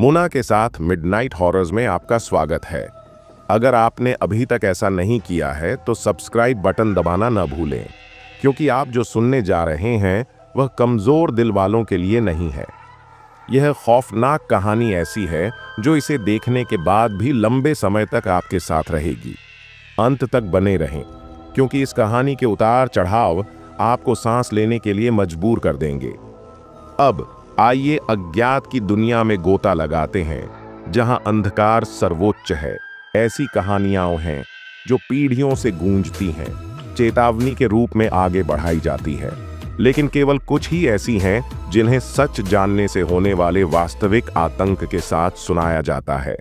मुना के साथ midnight horrors में आपका स्वागत है। अगर आपने अभी तक ऐसा नहीं किया है तो सब्सक्राइब बटन दबाना न भूलें, क्योंकि आप जो सुनने जा रहे हैं वह कमज़ोर दिल वालों के लिए नहीं है। यह खौफनाक कहानी ऐसी है जो इसे देखने के बाद भी लंबे समय तक आपके साथ रहेगी। अंत तक बने रहें, क्योंकि इस कहानी के उतार चढ़ाव आपको सांस लेने के लिए मजबूर कर देंगे। अब आइए अज्ञात की दुनिया में गोता लगाते हैं, जहां अंधकार सर्वोच्च है। ऐसी कहानियां हैं जो पीढ़ियों से गूंजती हैं, चेतावनी के रूप में आगे बढ़ाई जाती है, लेकिन केवल कुछ ही ऐसी हैं जिन्हें सच जानने से होने वाले वास्तविक आतंक के साथ सुनाया जाता है।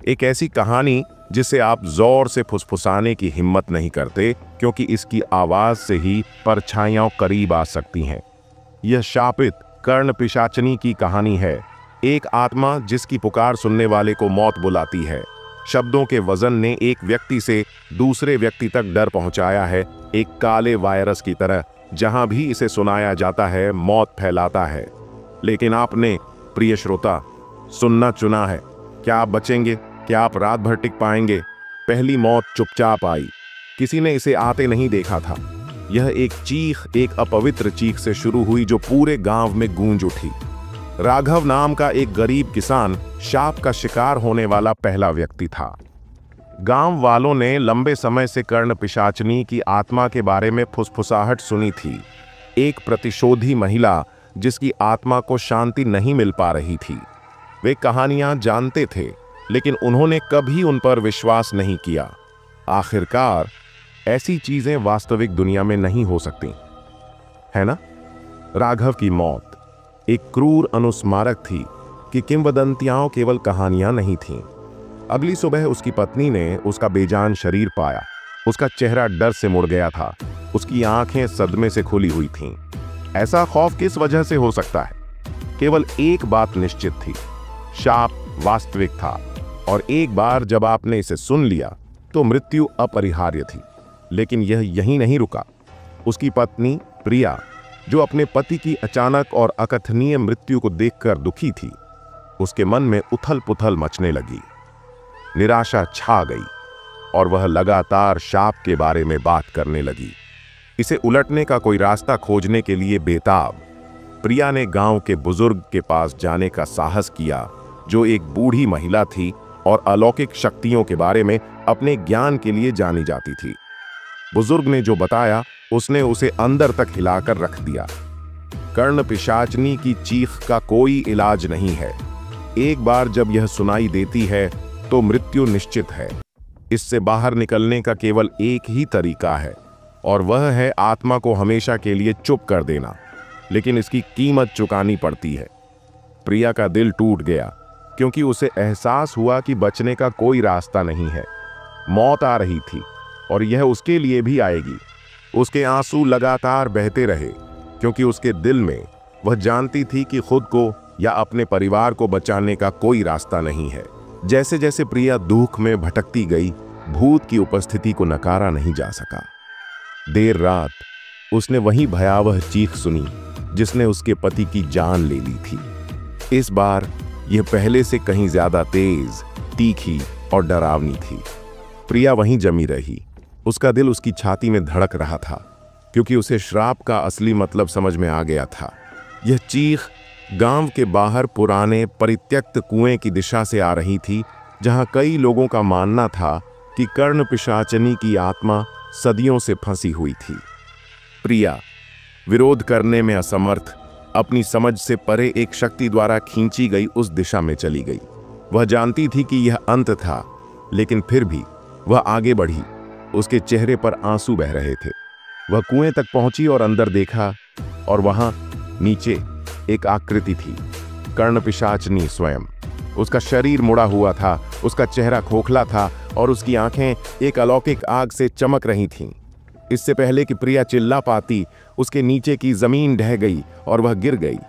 एक ऐसी कहानी जिसे आप जोर से फुसफुसाने की हिम्मत नहीं करते, क्योंकि इसकी आवाज से ही परछाइयां करीब आ सकती हैं। यह शापित कर्ण पिशाचनी की कहानी है, एक आत्मा जिसकी पुकार सुनने वाले को मौत बुलाती है। शब्दों के वजन ने एक व्यक्ति से दूसरे व्यक्ति तक डर पहुंचाया है, एक काले वायरस की तरह। जहां भी इसे सुनाया जाता है मौत फैलाता है। लेकिन आपने, प्रिय श्रोता, सुनना चुना है। क्या आप बचेंगे? क्या आप रात भर टिक पाएंगे? पहली मौत चुपचाप आई। किसी ने इसे आते नहीं देखा था। यह एक चीख, एक अपवित्र चीख से शुरू हुई जो पूरे गांव में गूंज उठी। राघव नाम का एक गरीब किसान शाप का शिकार होने वाला पहला व्यक्ति था। गांव वालों ने लंबे समय से कर्ण पिशाचनी की आत्मा के बारे में फुसफुसाहट सुनी थी। एक प्रतिशोधी महिला जिसकी आत्मा को शांति नहीं मिल पा रही थी। वे कहानियां जानते थे, लेकिन उन्होंने कभी उन पर विश्वास नहीं किया। आखिरकार ऐसी चीजें वास्तविक दुनिया में नहीं हो सकती, है ना? राघव की मौत एक क्रूर अनुस्मारक थी कि किंवदंतियां केवल कहानियां नहीं थीं। अगली सुबह उसकी पत्नी ने उसका बेजान शरीर पाया। उसका चेहरा डर से मुड़ गया था, उसकी आंखें सदमे से खुली हुई थीं। ऐसा खौफ किस वजह से हो सकता है? केवल एक बात निश्चित थी, शाप वास्तविक था, और एक बार जब आपने इसे सुन लिया तो मृत्यु अपरिहार्य थी। लेकिन यह यहीं नहीं रुका। उसकी पत्नी प्रिया, जो अपने पति की अचानक और अकथनीय मृत्यु को देखकर दुखी थी, उसके मन में उथल पुथल मचने लगी। निराशा छा गई और वह लगातार शाप के बारे में बात करने लगी। इसे उलटने का कोई रास्ता खोजने के लिए बेताब प्रिया ने गांव के बुजुर्ग के पास जाने का साहस किया, जो एक बूढ़ी महिला थी और अलौकिक शक्तियों के बारे में अपने ज्ञान के लिए जानी जाती थी। बुजुर्ग ने जो बताया उसने उसे अंदर तक हिलाकर रख दिया। कर्ण पिशाचनी की चीख का कोई इलाज नहीं है। एक बार जब यह सुनाई देती है तो मृत्यु निश्चित है। इससे बाहर निकलने का केवल एक ही तरीका है, और वह है आत्मा को हमेशा के लिए चुप कर देना। लेकिन इसकी कीमत चुकानी पड़ती है। प्रिया का दिल टूट गया, क्योंकि उसे एहसास हुआ कि बचने का कोई रास्ता नहीं है। मौत आ रही थी और यह उसके लिए भी आएगी। उसके आंसू लगातार बहते रहे, क्योंकि उसके दिल में वह जानती थी कि खुद को या अपने परिवार को बचाने का कोई रास्ता नहीं है। जैसे जैसे प्रिया दुख में भटकती गई, भूत की उपस्थिति को नकारा नहीं जा सका। देर रात उसने वही भयावह चीख सुनी जिसने उसके पति की जान ले ली थी। इस बार यह पहले से कहीं ज्यादा तेज, तीखी और डरावनी थी। प्रिया वहीं जमी रही। उसका दिल उसकी छाती में धड़क रहा था, क्योंकि उसे श्राप का असली मतलब समझ में आ गया था। यह चीख गांव के बाहर पुराने परित्यक्त कुएं की दिशा से आ रही थी, जहां कई लोगों का मानना था कि कर्ण पिशाचनी की आत्मा सदियों से फंसी हुई थी। प्रिया विरोध करने में असमर्थ, अपनी समझ से परे एक शक्ति द्वारा खींची गई उस दिशा में चली गई। वह जानती थी कि यह अंत था, लेकिन फिर भी वह आगे बढ़ी। उसके चेहरे पर आंसू बह रहे थे। वह कुएं तक पहुंची और अंदर देखा, और वहां नीचे एक आकृति थी, कर्ण पिशाचनी स्वयं। उसका शरीर मुड़ा हुआ था, उसका चेहरा खोखला था, और उसकी आंखें एक अलौकिक आग से चमक रही थीं। इससे पहले कि प्रिया चिल्ला पाती, उसके नीचे की जमीन ढह गई और वह गिर गई।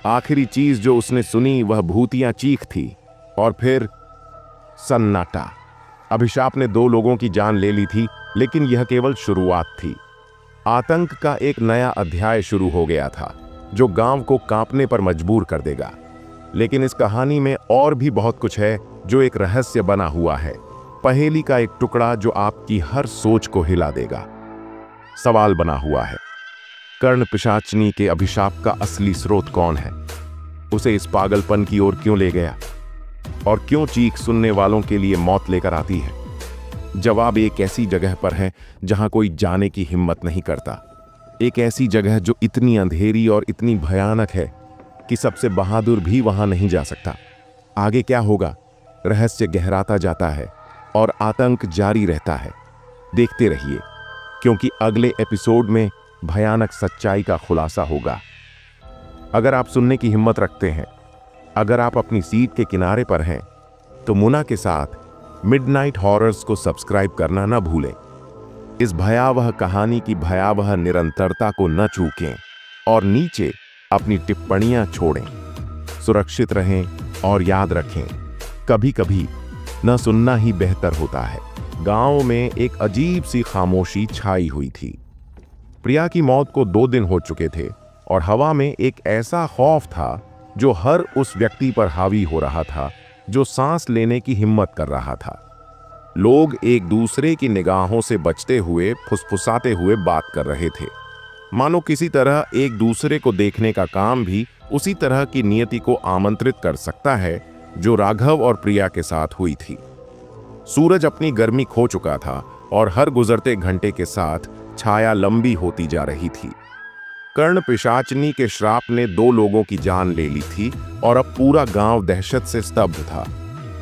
आखिरी चीज जो उसने सुनी वह भूतिया चीख थी, और फिर सन्नाटा। अभिशाप ने 2 लोगों की जान ले ली थी, लेकिन यह केवल शुरुआत थी। आतंक का एक नया अध्याय शुरू हो गया था, जो गांव को कांपने पर मजबूर कर देगा। लेकिन इस कहानी में और भी बहुत कुछ है जो एक रहस्य बना हुआ है, पहेली का एक टुकड़ा जो आपकी हर सोच को हिला देगा। सवाल बना हुआ है, कर्ण पिशाचनी के अभिशाप का असली स्रोत कौन है? उसे इस पागलपन की ओर क्यों ले गया? और क्यों चीख सुनने वालों के लिए मौत लेकर आती है? जवाब एक ऐसी जगह पर है जहां कोई जाने की हिम्मत नहीं करता। एक ऐसी जगह जो इतनी अंधेरी और इतनी भयानक है कि सबसे बहादुर भी वहां नहीं जा सकता। आगे क्या होगा? रहस्य गहराता जाता है और आतंक जारी रहता है। देखते रहिए, क्योंकि अगले एपिसोड में भयानक सच्चाई का खुलासा होगा। अगर आप सुनने की हिम्मत रखते हैं, अगर आप अपनी सीट के किनारे पर हैं, तो मुना के साथ मिडनाइट हॉरर्स को सब्सक्राइब करना न भूलें। इस भयावह कहानी की भयावह निरंतरता को न चूकें और नीचे अपनी टिप्पणियां छोड़ें। सुरक्षित रहें और याद रखें, कभी कभी न सुनना ही बेहतर होता है। गांव में एक अजीब सी खामोशी छाई हुई थी। प्रिया की मौत को 2 दिन हो चुके थे और हवा में एक ऐसा खौफ था जो हर उस व्यक्ति पर हावी हो रहा था जो सांस लेने की हिम्मत कर रहा था। लोग एक दूसरे की निगाहों से बचते हुए फुसफुसाते हुए बात कर रहे थे, मानो किसी तरह एक दूसरे को देखने का काम भी उसी तरह की नियति को आमंत्रित कर सकता है जो राघव और प्रिया के साथ हुई थी। सूरज अपनी गर्मी खो चुका था और हर गुजरते घंटे के साथ छाया लंबी होती जा रही थी। कर्ण पिशाचनी के श्राप ने 2 लोगों की जान ले ली थी और अब पूरा गांव दहशत से स्तब्ध था।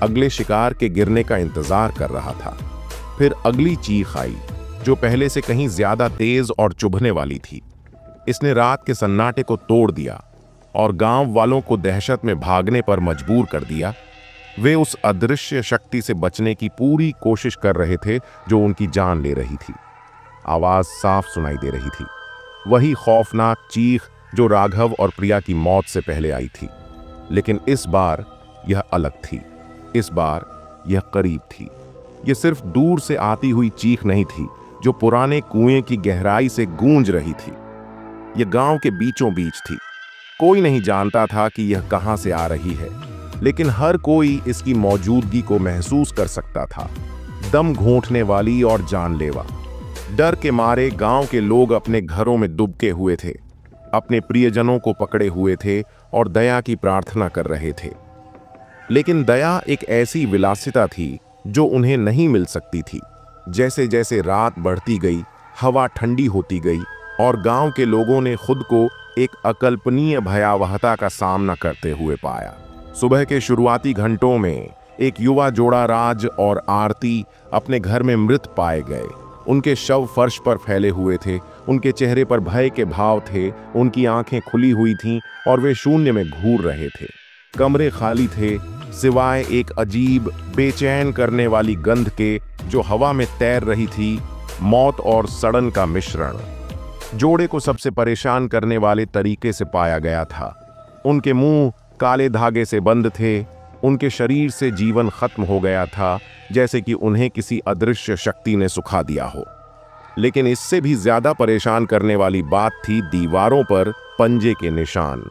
अगले शिकार के गिरने का इंतजार कर रहा था। फिर अगली चीख आई जो पहले से कहीं ज्यादा तेज और चुभने वाली थी। इसने रात के सन्नाटे को तोड़ दिया और गांव वालों को दहशत में भागने पर मजबूर कर दिया। वे उस अदृश्य शक्ति से बचने की पूरी कोशिश कर रहे थे जो उनकी जान ले रही थी। आवाज साफ सुनाई दे रही थी, वही खौफनाक चीख जो राघव और प्रिया की मौत से पहले आई थी। लेकिन इस बार यह अलग थी। इस बार यह करीब थी। यह सिर्फ दूर से आती हुई चीख नहीं थी जो पुराने कुएं की गहराई से गूंज रही थी। यह गांव के बीचों बीच थी। कोई नहीं जानता था कि यह कहां से आ रही है, लेकिन हर कोई इसकी मौजूदगी को महसूस कर सकता था। दम घोंटने वाली और जानलेवा। डर के मारे गांव के लोग अपने घरों में दुबके हुए थे, अपने प्रियजनों को पकड़े हुए थे और दया की प्रार्थना कर रहे थे। लेकिन दया एक ऐसी विलासिता थी जो उन्हें नहीं मिल सकती थी। जैसे जैसे रात बढ़ती गई, हवा ठंडी होती गई और गांव के लोगों ने खुद को एक अकल्पनीय भयावहता का सामना करते हुए पाया। सुबह के शुरुआती घंटों में एक युवा जोड़ा राज और आरती अपने घर में मृत पाए गए। उनके शव फर्श पर फैले हुए थे। उनके चेहरे पर भय के भाव थे। उनकी आंखें खुली हुई थीं और वे शून्य में घूर रहे थे। कमरे खाली थे, सिवाय एक अजीब बेचैन करने वाली गंध के जो हवा में तैर रही थी, मौत और सड़न का मिश्रण। जोड़े को सबसे परेशान करने वाले तरीके से पाया गया था। उनके मुंह काले धागे से बंद थे। उनके शरीर से जीवन खत्म हो गया था, जैसे कि उन्हें किसी अदृश्य शक्ति ने सुखा दिया हो। लेकिन इससे भी ज्यादा परेशान करने वाली बात थी दीवारों पर पंजे के निशान,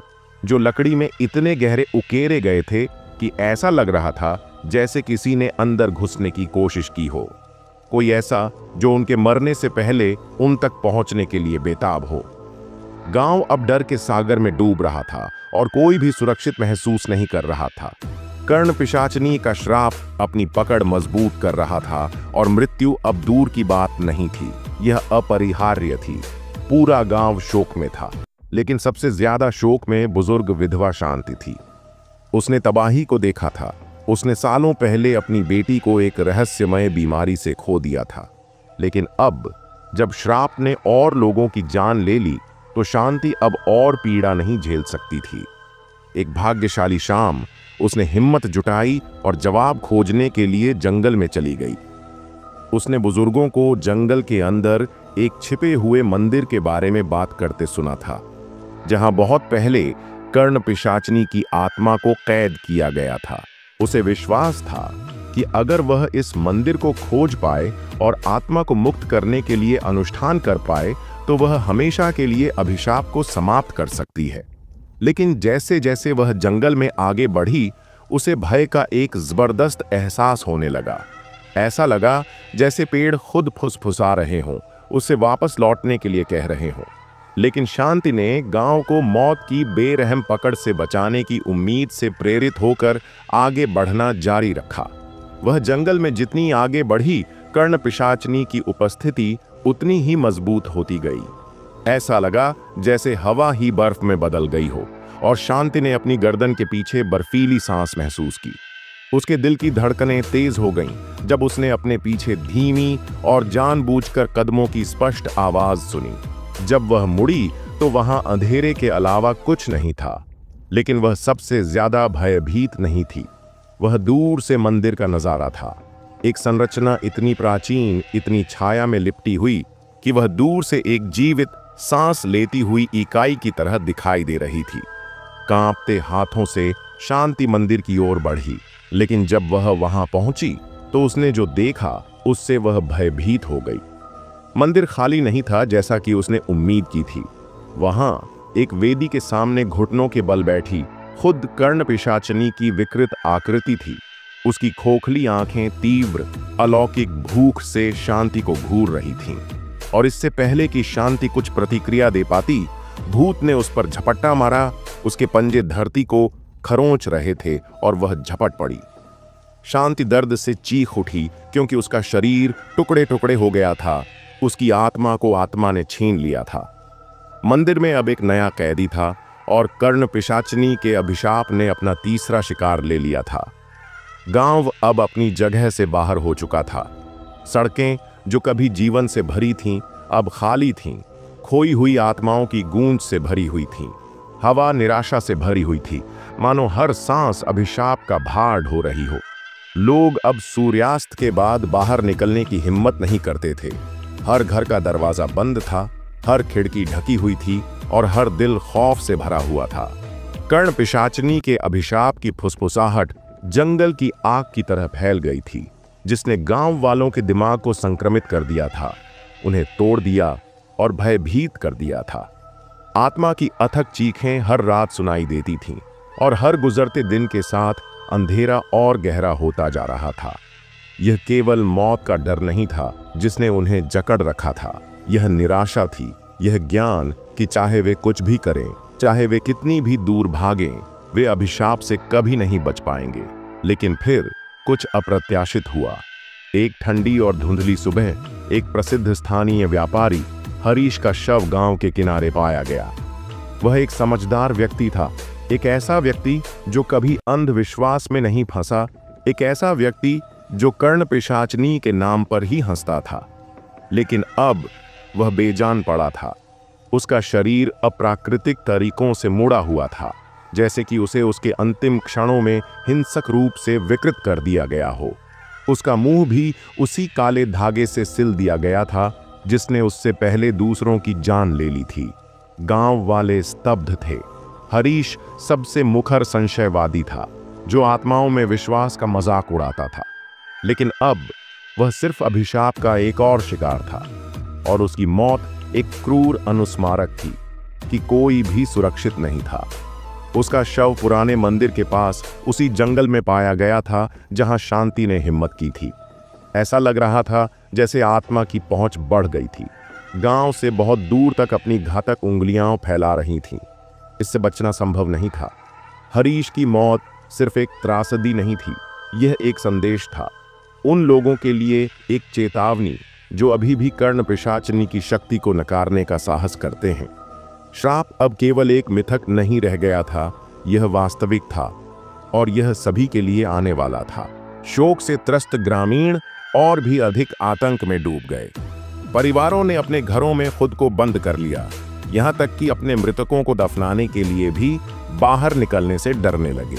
जो लकड़ी में इतने गहरे उकेरे गए थे कि ऐसा लग रहा था जैसे किसी ने अंदर घुसने की कोशिश की हो। कोई ऐसा जो उनके मरने से पहले उन तक पहुंचने के लिए बेताब हो। गांव अब डर के सागर में डूब रहा था और कोई भी सुरक्षित महसूस नहीं कर रहा था। कर्ण पिशाचनी का श्राप अपनी पकड़ मजबूत कर रहा था और मृत्यु अब दूर की बात नहीं थी, यह अपरिहार्य थी। पूरा गांव शोक में था, लेकिन सबसे ज्यादा शोक में बुजुर्ग विधवा शांति थी। उसने तबाही को देखा था। उसने सालों पहले अपनी बेटी को एक रहस्यमय बीमारी से खो दिया था। लेकिन अब जब श्राप ने और लोगों की जान ले ली, तो शांति अब और पीड़ा नहीं झेल सकती थी। एक भाग्यशाली शाम उसने हिम्मत जुटाई और जवाब खोजने के लिए जंगल में चली गई। उसने बुजुर्गों को जंगल के अंदर एक छिपे हुए मंदिर के बारे में बात करते सुना था, जहां बहुत पहले कर्ण पिशाचनी की आत्मा को कैद किया गया था। उसे विश्वास था कि अगर वह इस मंदिर को खोज पाए और आत्मा को मुक्त करने के लिए अनुष्ठान कर पाए, तो वह हमेशा के लिए अभिशाप को समाप्त कर सकती है। लेकिन जैसे जैसे वह जंगल में आगे बढ़ी, उसे भय का एक जबरदस्त एहसास होने लगा। ऐसा लगा जैसे पेड़ खुद फुसफुसा रहे हों, उसे वापस लौटने के लिए कह रहे हों। लेकिन शांति ने गांव को मौत की बेरहम पकड़ से बचाने की उम्मीद से प्रेरित होकर आगे बढ़ना जारी रखा। वह जंगल में जितनी आगे बढ़ी, कर्णपिशाचिनी की उपस्थिति उतनी ही मजबूत होती गई। ऐसा लगा जैसे हवा ही बर्फ में बदल गई हो, और शांति ने अपनी गर्दन के पीछे बर्फीली सांस महसूस की। उसके दिल की धड़कनें तेज हो गईं जब उसने अपने पीछे धीमी और जानबूझकर कदमों की स्पष्ट आवाज सुनी। जब वह मुड़ी तो वहां अंधेरे के अलावा कुछ नहीं था, लेकिन वह सबसे ज्यादा भयभीत नहीं थी। वह दूर से मंदिर का नजारा था। एक संरचना इतनी प्राचीन, इतनी छाया में लिपटी हुई कि वह दूर से एक जीवित, सांस लेती हुई इकाई की तरह दिखाई दे रही थी। कांपते हाथों से शांति मंदिर की ओर बढ़ी, लेकिन जब वह वहां पहुंची तो उसने जो देखा उससे वह भयभीत हो गई। मंदिर खाली नहीं था जैसा कि उसने उम्मीद की थी। वहां एक वेदी के सामने घुटनों के बल बैठी खुद कर्णपिशाचिनी की विकृत आकृति थी। उसकी खोखली आंखें तीव्र अलौकिक भूख से शांति को घूर रही थीं, और इससे पहले कि शांति कुछ प्रतिक्रिया दे पाती, भूत ने उस पर झपट्टा मारा। उसके पंजे धरती को खरोंच रहे थे और वह झपट पड़ी। शांति दर्द से चीख उठी, क्योंकि उसका शरीर टुकड़े टुकड़े हो गया था। उसकी आत्मा को आत्मा ने छीन लिया था। मंदिर में अब एक नया कैदी था, और कर्णपिशाचिनी के अभिशाप ने अपना तीसरा शिकार ले लिया था। गांव अब अपनी जगह से बाहर हो चुका था। सड़कें जो कभी जीवन से भरी थीं, अब खाली थीं, खोई हुई आत्माओं की गूंज से भरी हुई थीं। हवा निराशा से भरी हुई थी, मानो हर सांस अभिशाप का भार ढो रही हो। लोग अब सूर्यास्त के बाद बाहर निकलने की हिम्मत नहीं करते थे। हर घर का दरवाजा बंद था, हर खिड़की ढकी हुई थी, और हर दिल खौफ से भरा हुआ था। कर्णपिशाचिनी के अभिशाप की फुसफुसाहट जंगल की आग की तरह फैल गई थी, जिसने गांव वालों के दिमाग को संक्रमित कर दिया था, उन्हें तोड़ दिया और भयभीत कर दिया था। आत्मा की अथक चीखें हर रात सुनाई देती थीं, और हर गुजरते दिन के साथ अंधेरा और गहरा होता जा रहा था। यह केवल मौत का डर नहीं था जिसने उन्हें जकड़ रखा था, यह निराशा थी, यह ज्ञान कि चाहे वे कुछ भी करें, चाहे वे कितनी भी दूर भागें, वे अभिशाप से कभी नहीं बच पाएंगे। लेकिन फिर कुछ अप्रत्याशित हुआ। एक ठंडी और धुंधली सुबह एक प्रसिद्ध स्थानीय व्यापारी हरीश का शव गांव के किनारे पाया गया। वह एक समझदार व्यक्ति था, एक ऐसा व्यक्ति जो कभी अंधविश्वास में नहीं फंसा, एक ऐसा व्यक्ति जो कर्णपिशाचिनी के नाम पर ही हंसता था। लेकिन अब वह बेजान पड़ा था। उसका शरीर अप्राकृतिक तरीकों से मुड़ा हुआ था, जैसे कि उसे उसके अंतिम क्षणों में हिंसक रूप से विकृत कर दिया गया हो। उसका मुंह भी उसी काले धागे से सिल दिया गया था जिसने उससे पहले दूसरों की जान ले ली थी। गांव वाले स्तब्ध थे। हरीश सबसे मुखर संशयवादी था, जो आत्माओं में विश्वास का मजाक उड़ाता था। लेकिन अब वह सिर्फ अभिशाप का एक और शिकार था, और उसकी मौत एक क्रूर अनुस्मारक थी कि कोई भी सुरक्षित नहीं था। उसका शव पुराने मंदिर के पास उसी जंगल में पाया गया था जहां शांति ने हिम्मत की थी। ऐसा लग रहा था जैसे आत्मा की पहुंच बढ़ गई थी, गांव से बहुत दूर तक अपनी घातक उंगलियां फैला रही थीं। इससे बचना संभव नहीं था। हरीश की मौत सिर्फ एक त्रासदी नहीं थी, यह एक संदेश था, उन लोगों के लिए एक चेतावनी जो अभी भी कर्णपिशाचिनी की शक्ति को नकारने का साहस करते हैं। श्राप अब केवल एक मिथक नहीं रह गया था, यह वास्तविक था, और यह सभी के लिए आने वाला था। शोक से त्रस्त ग्रामीण और भी अधिक आतंक में डूब गए। परिवारों ने अपने घरों में खुद को बंद कर लिया, यहाँ तक कि अपने मृतकों को दफनाने के लिए भी बाहर निकलने से डरने लगे।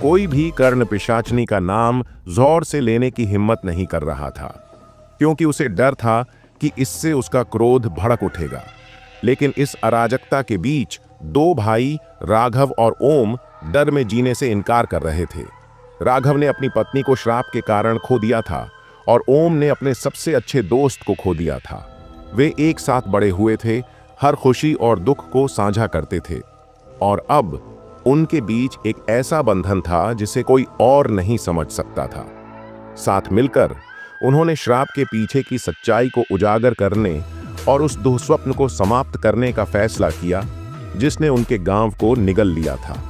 कोई भी कर्णपिशाचिनी का नाम जोर से लेने की हिम्मत नहीं कर रहा था, क्योंकि उसे डर था कि इससे उसका क्रोध भड़क उठेगा। लेकिन इस अराजकता के बीच दो भाई राघव और ओम डर में जीने से इनकार कर रहे थे। राघव ने अपनी पत्नी को श्राप के कारण खो दिया था, और ओम ने अपने सबसे अच्छे दोस्त को खो दिया था। वे एक साथ बड़े हुए थे, हर खुशी और दुख को साझा करते थे। और अब उनके बीच एक ऐसा बंधन था जिसे कोई और नहीं समझ सकता था। साथ मिलकर उन्होंने श्राप के पीछे की सच्चाई को उजागर करने और उस दुःस्वप्न को समाप्त करने का फैसला किया जिसने उनके गांव को निगल लिया था।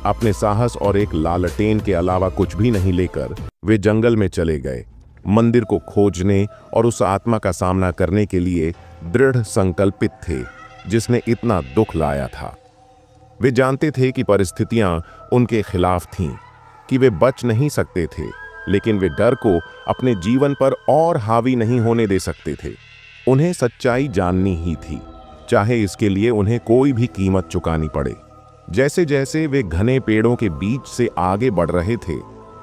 अपने साहस और एक लालटेन के अलावा कुछ भी नहीं लेकर वे जंगल में चले गए, मंदिर को खोजने और उस आत्मा का सामना करने के लिए दृढ़ संकल्पित थे जिसने इतना दुख लाया था। वे जानते थे कि परिस्थितियां उनके खिलाफ थीं, कि वे बच नहीं सकते थे, लेकिन वे डर को अपने जीवन पर और हावी नहीं होने दे सकते थे। उन्हें सच्चाई जाननी ही थी, चाहे इसके लिए उन्हें कोई भी कीमत चुकानी पड़े। जैसे जैसे वे घने पेड़ों के बीच से आगे बढ़ रहे थे,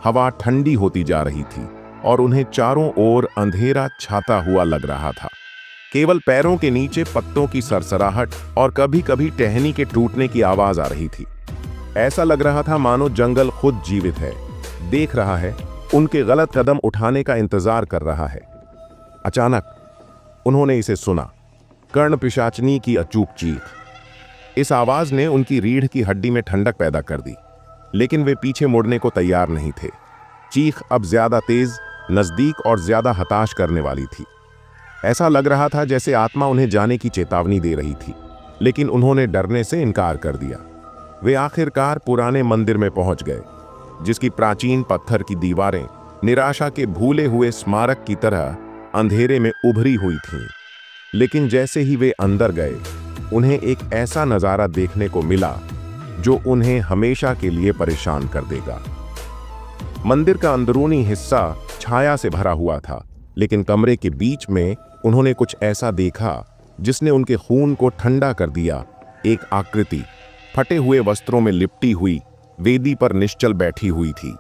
हवा ठंडी होती जा रही थी और उन्हें चारों ओर अंधेरा छाता हुआ लग रहा था। केवल पैरों के नीचे पत्तों की सरसराहट और कभी कभी टहनी के टूटने की आवाज आ रही थी। ऐसा लग रहा था मानो जंगल खुद जीवित है, देख रहा है, उनके गलत कदम उठाने का इंतजार कर रहा है। अचानक उन्होंने इसे सुना, कर्ण पिशाचनी की अचूक चीख। इस आवाज ने उनकी रीढ़ की हड्डी में ठंडक पैदा कर दी, लेकिन वे पीछे मुड़ने को तैयार नहीं थे। चीख अब ज्यादा तेज, नजदीक और ज्यादा हताश करने वाली थी। ऐसा लग रहा था जैसे आत्मा उन्हें जाने की चेतावनी दे रही थी, लेकिन उन्होंने डरने से इनकार कर दिया। वे आखिरकार पुराने मंदिर में पहुंच गए, जिसकी प्राचीन पत्थर की दीवारें निराशा के भूले हुए स्मारक की तरह अंधेरे में उभरी हुई थीं। लेकिन जैसे ही वे अंदर गए, उन्हें एक ऐसा नजारा देखने को मिला जो उन्हें हमेशा के लिए परेशान कर देगा। मंदिर का अंदरूनी हिस्सा छाया से भरा हुआ था, लेकिन कमरे के बीच में उन्होंने कुछ ऐसा देखा जिसने उनके खून को ठंडा कर दिया। एक आकृति फटे हुए वस्त्रों में लिपटी हुई वेदी पर निश्चल बैठी हुई थी।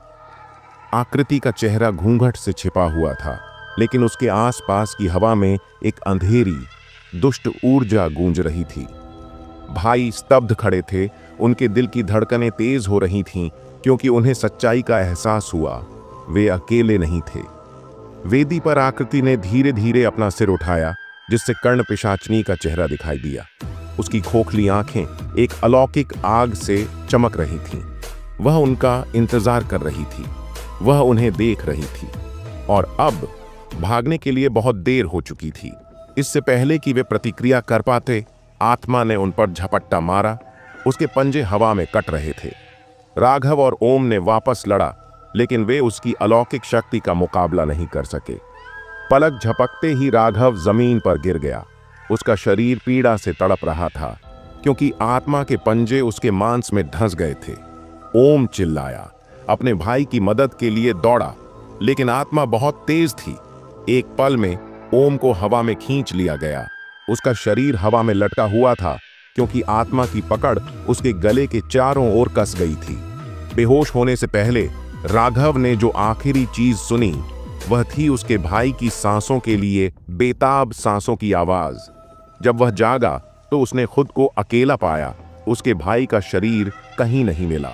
आकृति का चेहरा घूंघट से छिपा हुआ था, लेकिन उसके आसपास की हवा में एक अंधेरी, दुष्ट ऊर्जा गूंज रही थी। भाई स्तब्ध खड़े थे, उनके दिल की धड़कनें तेज हो रही थीं, क्योंकि उन्हें सच्चाई का एहसास हुआ, वे अकेले नहीं थे। वेदी पर आकृति ने धीरे धीरे अपना सिर उठाया, जिससे कर्ण पिशाचनी का चेहरा दिखाई दिया। उसकी खोखली आंखें एक अलौकिक आग से चमक रही थीं। वह उनका इंतजार कर रही थी, वह उन्हें देख रही थी, और अब भागने के लिए बहुत देर हो चुकी थी। इससे पहले कि वे प्रतिक्रिया कर पाते, आत्मा ने उन पर झपट्टा मारा। उसके पंजे हवा में कट रहे थे। राघव और ओम ने वापस लड़ा, लेकिन वे उसकी अलौकिक शक्ति का मुकाबला नहीं कर सके। पलक झपकते ही राघव जमीन पर गिर गया। उसका शरीर पीड़ा से तड़प रहा था, क्योंकि आत्मा के पंजे उसके मांस में धंस गए थे। ओम चिल्लाया, अपने भाई की मदद के लिए दौड़ा, लेकिन आत्मा बहुत तेज थी। एक पल में ओम को हवा में खींच लिया गया। उसका शरीर हवा में लटका हुआ था, क्योंकि आत्मा की पकड़ उसके गले के चारों ओर कस गई थी। बेहोश होने से पहले राघव ने जो आखिरी चीज सुनी, वह थी उसके भाई की सांसों के लिए बेताब सांसों की आवाज। जब वह जागा तो उसने खुद को अकेला पाया। उसके भाई का शरीर कहीं नहीं मिला।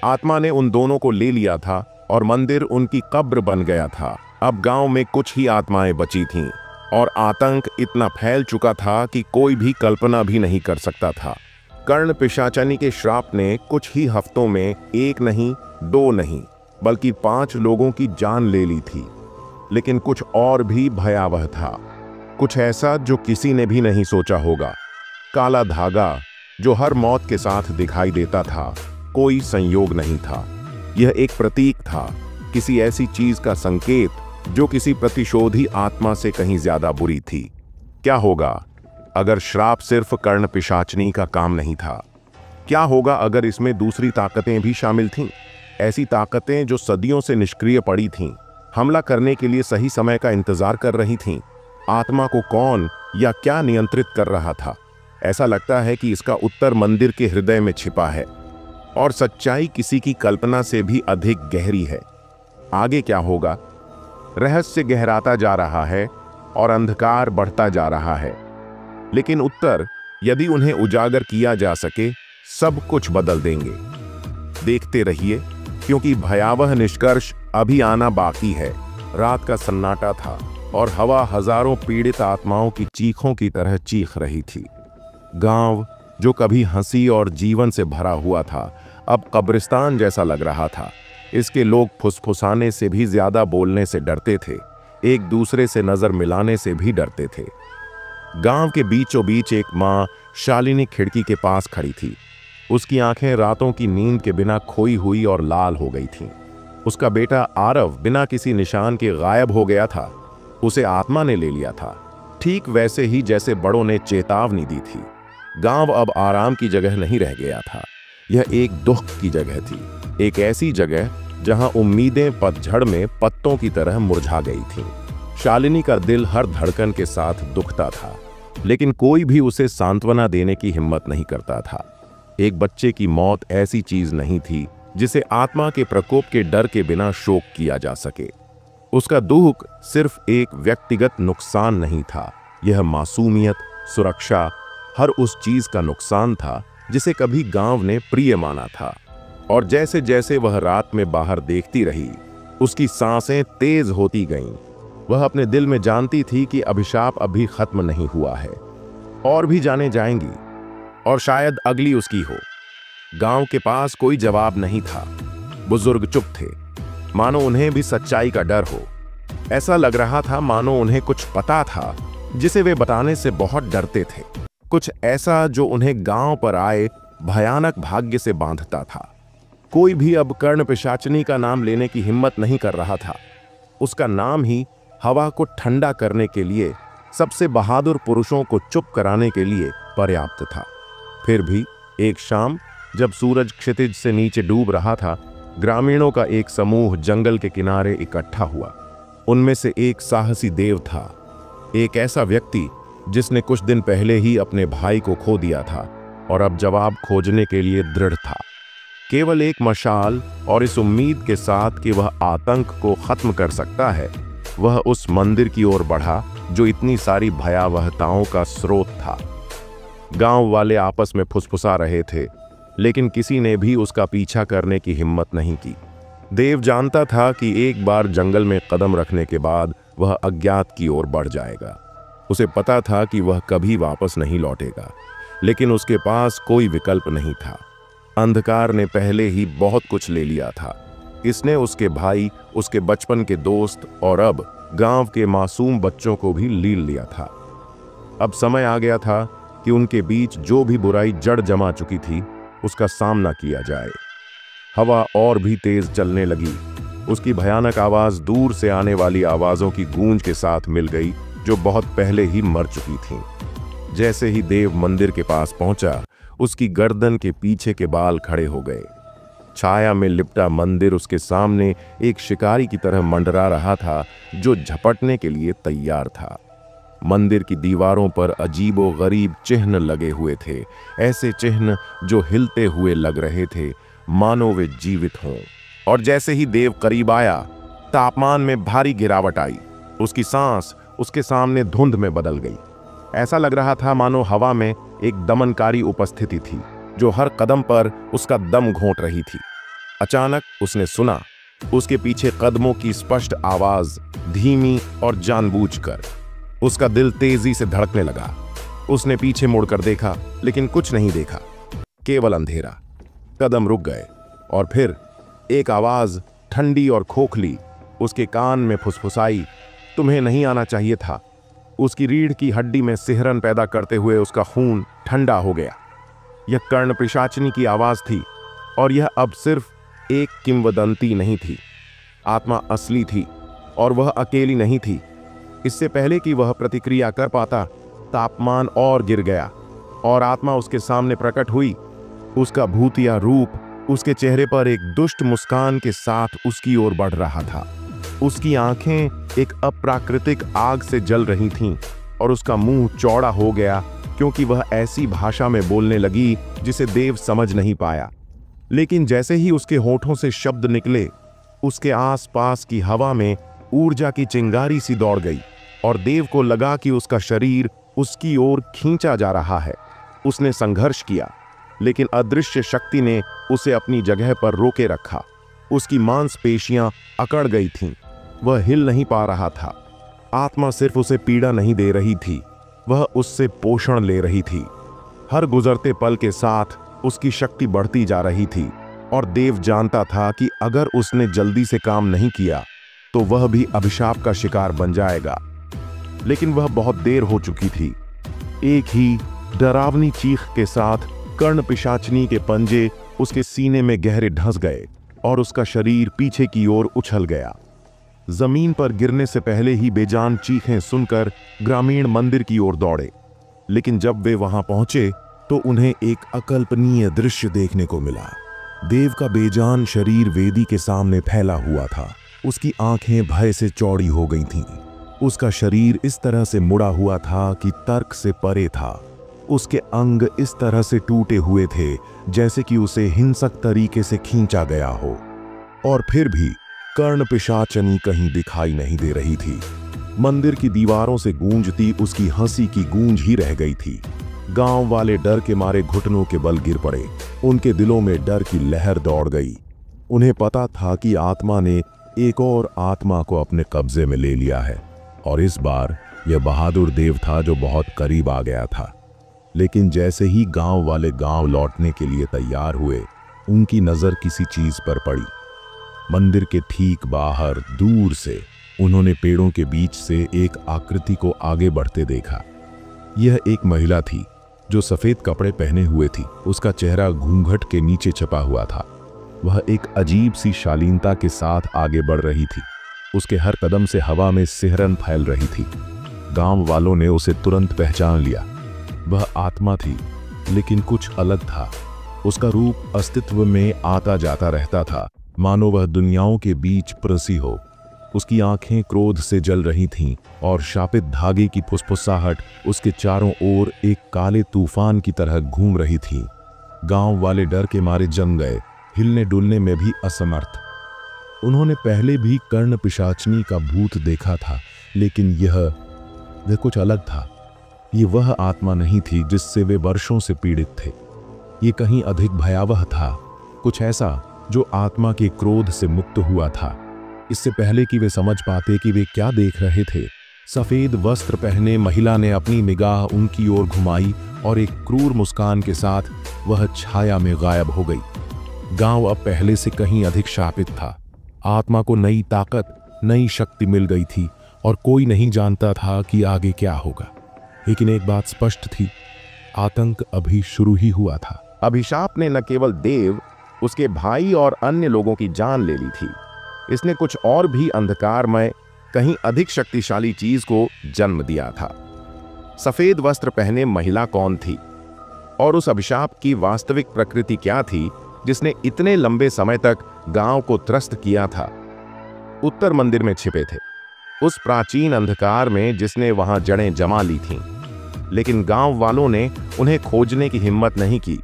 आत्मा ने उन दोनों को ले लिया था और मंदिर उनकी कब्र बन गया था। अब गांव में कुछ ही आत्माएं बची थीं, और आतंक इतना फैल चुका था कि कोई भी कल्पना भी नहीं कर सकता था। कर्ण पिशाचनी के श्राप ने कुछ ही हफ्तों में एक नहीं, दो नहीं, बल्कि 5 लोगों की जान ले ली थी। लेकिन कुछ और भी भयावह था, कुछ ऐसा जो किसी ने भी नहीं सोचा होगा। काला धागा जो हर मौत के साथ दिखाई देता था, कोई संयोग नहीं था। यह एक प्रतीक था, किसी ऐसी चीज का संकेत जो किसी प्रतिशोधी आत्मा से कहीं ज्यादा बुरी थी। क्या होगा अगर श्राप सिर्फ कर्ण पिशाचनी का काम नहीं था? क्या होगा अगर इसमें दूसरी ताकतें भी शामिल थीं? ऐसी ताकतें जो सदियों से निष्क्रिय पड़ी थीं, हमला करने के लिए सही समय का इंतजार कर रही थीं। आत्मा को कौन या क्या नियंत्रित कर रहा था? ऐसा लगता है कि इसका उत्तर मंदिर के हृदय में छिपा है, और सच्चाई किसी की कल्पना से भी अधिक गहरी है। आगे क्या होगा? रहस्य गहराता जा रहा है और अंधकार बढ़ता जा रहा है, लेकिन उत्तर, यदि उन्हें उजागर किया जा सके, सब कुछ बदल देंगे। देखते रहिए, क्योंकि भयावह निष्कर्ष अभी आना बाकी है। रात का सन्नाटा था और हवा हजारों पीड़ित आत्माओं की चीखों की तरह चीख रही थी। गांव जो कभी हंसी और जीवन से भरा हुआ था अब कब्रिस्तान जैसा लग रहा था। इसके लोग फुसफुसाने से भी ज्यादा बोलने से डरते थे, एक दूसरे से नजर मिलाने से भी डरते थे। गांव के बीचों बीच एक माँ शालिनी खिड़की के पास खड़ी थी। उसकी आंखें रातों की नींद के बिना खोई हुई और लाल हो गई थीं। उसका बेटा आरव बिना किसी निशान के गायब हो गया था। उसे आत्मा ने ले लिया था, ठीक वैसे ही जैसे बड़ों ने चेतावनी दी थी। गांव अब आराम की जगह नहीं रह गया था, यह एक दुख की जगह थी, एक ऐसी जगह जहां उम्मीदें पतझड़ में पत्तों की तरह मुरझा गई थीं। शालिनी का दिल हर धड़कन के साथ दुखता था, लेकिन कोई भी उसे सांत्वना देने की हिम्मत नहीं करता था। एक बच्चे की मौत ऐसी चीज नहीं थी जिसे आत्मा के प्रकोप के डर के बिना शोक किया जा सके। उसका दुख सिर्फ एक व्यक्तिगत नुकसान नहीं था, यह मासूमियत, सुरक्षा, हर उस चीज का नुकसान था जिसे कभी गांव ने प्रिय माना था। और जैसे जैसे वह रात में बाहर देखती रही, उसकी सांसें तेज होती गईं। वह अपने दिल में जानती थी कि अभिशाप अभी खत्म नहीं हुआ है, और भी जाने जाएंगी, और शायद अगली उसकी हो। गांव के पास कोई जवाब नहीं था। बुजुर्ग चुप थे, मानो उन्हें भी सच्चाई का डर हो। ऐसा लग रहा था मानो उन्हें कुछ पता था जिसे वे बताने से बहुत डरते थे, कुछ ऐसा जो उन्हें गांव पर आए भयानक भाग्य से बांधता था। कोई भी अब कर्ण पिशाचिनी का नाम लेने की हिम्मत नहीं कर रहा था। उसका नाम ही हवा को ठंडा करने के लिए, सबसे बहादुर पुरुषों को चुप कराने के लिए पर्याप्त था। फिर भी एक शाम जब सूरज क्षितिज से नीचे डूब रहा था, ग्रामीणों का एक समूह जंगल के किनारे इकट्ठा हुआ। उनमें से एक साहसी देव था, एक ऐसा व्यक्ति जिसने कुछ दिन पहले ही अपने भाई को खो दिया था और अब जवाब खोजने के लिए दृढ़ था। केवल एक मशाल और इस उम्मीद के साथ कि वह आतंक को खत्म कर सकता है, वह उस मंदिर की ओर बढ़ा जो इतनी सारी भयावहताओं का स्रोत था। गांव वाले आपस में फुसफुसा रहे थे, लेकिन किसी ने भी उसका पीछा करने की हिम्मत नहीं की। देव जानता था कि एक बार जंगल में कदम रखने के बाद वह अज्ञात की ओर बढ़ जाएगा। उसे पता था कि वह कभी वापस नहीं लौटेगा, लेकिन उसके पास कोई विकल्प नहीं था। अंधकार ने पहले ही बहुत कुछ ले लिया था। इसने उसके भाई, उसके बचपन के दोस्त और अब गांव के मासूम बच्चों को भी लील लिया था। अब समय आ गया था कि उनके बीच जो भी बुराई जड़ जमा चुकी थी, उसका सामना किया जाए। हवा और भी तेज चलने लगी। उसकी भयानक आवाज दूर से आने वाली आवाजों की गूंज के साथ मिल गई, जो बहुत पहले ही मर चुकी थीं। जैसे ही देव मंदिर के पास पहुंचा, उसकी गर्दन के पीछे के बाल खड़े हो गए। छाया में लिपटा मंदिर उसके सामने एक शिकारी की तरह मंडरा रहा था, जो झपटने के लिए तैयार था। मंदिर की दीवारों पर अजीबो गरीब चिन्ह लगे हुए थे, ऐसे चिन्ह जो हिलते हुए लग रहे थे, मानो वे जीवित हों। और जैसे ही देव करीब आया, तापमान में भारी गिरावट आई। उसकी सांस उसके सामने धुंध में बदल गई। ऐसा लग रहा था मानो हवा में एक दमनकारी उपस्थिति थी, जो हर कदम पर उसका दम घोंट रही थी। अचानक उसने सुना, उसके पीछे कदमों की स्पष्ट आवाज, धीमी और जानबूझकर। उसका दिल तेजी से धड़कने लगा। उसने पीछे मुड़कर देखा, लेकिन कुछ नहीं देखा, केवल अंधेरा। कदम रुक गए और फिर एक आवाज, ठंडी और खोखली, उसके कान में फुसफुसाई, तुम्हें नहीं आना चाहिए था। उसकी रीढ़ की हड्डी में सिहरन पैदा करते हुए उसका खून ठंडा हो गया। यह कर्ण पिशाचिनी की आवाज थी, और यह अब सिर्फ एक किंवदंती नहीं थी। आत्मा असली थी, और वह अकेली नहीं थी। इससे पहले कि वह प्रतिक्रिया कर पाता, तापमान और गिर गया और आत्मा उसके सामने प्रकट हुई। उसका भूतिया रूप उसके चेहरे पर एक दुष्ट मुस्कान के साथ उसकी ओर बढ़ रहा था। उसकी आंखें एक अप्राकृतिक आग से जल रही थीं और उसका मुंह चौड़ा हो गया, क्योंकि वह ऐसी भाषा में बोलने लगी जिसे देव समझ नहीं पाया। लेकिन जैसे ही उसके होठों से शब्द निकले, उसके आसपास की हवा में ऊर्जा की चिंगारी सी दौड़ गई और देव को लगा कि उसका शरीर उसकी ओर खींचा जा रहा है। उसने संघर्ष किया, लेकिन अदृश्य शक्ति ने उसे अपनी जगह पर रोके रखा। उसकी मांसपेशियां अकड़ गई थीं, वह हिल नहीं पा रहा था। आत्मा सिर्फ उसे पीड़ा नहीं दे रही थी, वह उससे पोषण ले रही थी। हर गुजरते पल के साथ उसकी शक्ति बढ़ती जा रही थी और देव जानता था कि अगर उसने जल्दी से काम नहीं किया तो वह भी अभिशाप का शिकार बन जाएगा। लेकिन वह बहुत देर हो चुकी थी। एक ही डरावनी चीख के साथ कर्ण पिशाचनी के पंजे उसके सीने में गहरे ढस गए और उसका शरीर पीछे की ओर उछल गया। जमीन पर गिरने से पहले ही बेजान चीखें सुनकर ग्रामीण मंदिर की ओर दौड़े। लेकिन जब वे वहां पहुंचे तो उन्हें एक अकल्पनीय दृश्य देखने को मिला। देव का बेजान शरीर वेदी के सामने फैला हुआ था। उसकी आंखें भय से चौड़ी हो गई थीं। उसका शरीर इस तरह से मुड़ा हुआ था कि तर्क से परे था। उसके अंग इस तरह से टूटे हुए थे जैसे कि उसे हिंसक तरीके से खींचा गया हो। और फिर भी कर्ण पिशाचनी कहीं दिखाई नहीं दे रही थी। मंदिर की दीवारों से गूंजती उसकी हंसी की गूंज ही रह गई थी। गांव वाले डर के मारे घुटनों के बल गिर पड़े। उनके दिलों में डर की लहर दौड़ गई। उन्हें पता था कि आत्मा ने एक और आत्मा को अपने कब्जे में ले लिया है और इस बार यह बहादुर देव था जो बहुत करीब आ गया था। लेकिन जैसे ही गांव वाले गांव लौटने के लिए तैयार हुए, उनकी नजर किसी चीज पर पड़ी। मंदिर के ठीक बाहर दूर से उन्होंने पेड़ों के बीच से एक आकृति को आगे बढ़ते देखा। यह एक महिला थी जो सफेद कपड़े पहने हुए थी। उसका चेहरा घूंघट के नीचे छपा हुआ था। वह एक अजीब सी शालीनता के साथ आगे बढ़ रही थी। उसके हर कदम से हवा में सिहरन फैल रही थी। गांव वालों ने उसे तुरंत पहचान लिया। वह आत्मा थी, लेकिन कुछ अलग था। उसका रूप अस्तित्व में आता जाता रहता था, मानो वह दुनियाओं के बीच प्रसी हो। उसकी आंखें क्रोध से जल रही थीं और शापित धागे की फुसफुसाहट उसके चारों ओर एक काले तूफान की तरह घूम रही थी। गांव वाले डर के मारे जम गए, हिलने डुलने में भी असमर्थ। उन्होंने पहले भी कर्ण पिशाचनी का भूत देखा था, लेकिन यह कुछ अलग था। ये वह आत्मा नहीं थी जिससे वे वर्षों से पीड़ित थे। ये कहीं अधिक भयावह था, कुछ ऐसा जो आत्मा के क्रोध से मुक्त हुआ था। इससे पहले कि वे समझ पाते कि वे क्या देख रहे थे, सफेद वस्त्र पहने महिला ने अपनी निगाह उनकी ओर घुमाई और एक क्रूर मुस्कान के साथ वह छाया में गायब हो गई। गांव अब पहले से कहीं अधिक शापित था। आत्मा को नई ताकत, नई शक्ति मिल गई थी और कोई नहीं जानता था कि आगे क्या होगा। लेकिन एक बात स्पष्ट थी, आतंक अभी शुरू ही हुआ था। अभिशाप ने न केवल देव, उसके भाई और अन्य लोगों की जान ले ली थी, इसने कुछ और भी अंधकारमय, कहीं अधिक शक्तिशाली चीज को जन्म दिया था। सफेद वस्त्र पहने महिला कौन थी और उस अभिशाप की वास्तविक प्रकृति क्या थी जिसने इतने लंबे समय तक गांव को त्रस्त किया था? उत्तर मंदिर में छिपे थे, उस प्राचीन अंधकार में जिसने वहां जड़ें जमा ली थीं। लेकिन गांव वालों ने उन्हें खोजने की हिम्मत नहीं की,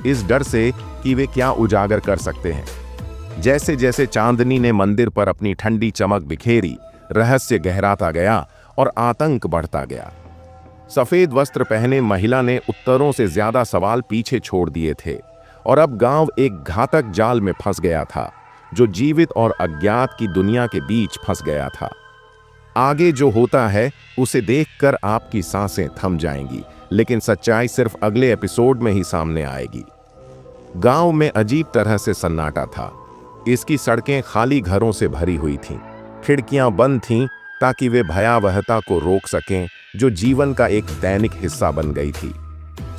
इस डर से कि वे क्या उजागर कर सकते हैं। जैसे जैसे चांदनी ने मंदिर पर अपनी ठंडी चमक बिखेरी, रहस्य गहराता गया और आतंक बढ़ता गया। सफेद वस्त्र पहने महिला ने उत्तरों से ज्यादा सवाल पीछे छोड़ दिए थे और अब गांव एक घातक जाल में फंस गया था, जो जीवित और अज्ञात की दुनिया के बीच फंस गया था। आगे जो होता है उसे देखकर आपकी सांसें थम जाएंगी, लेकिन सच्चाई सिर्फ अगले एपिसोड में ही सामने आएगी। गांव में अजीब तरह से सन्नाटा था। इसकी सड़कें खाली घरों से भरी हुई थीं, खिड़कियां बंद थीं ताकि वे भयावहता को रोक सकें जो जीवन का एक दैनिक हिस्सा बन गई थी।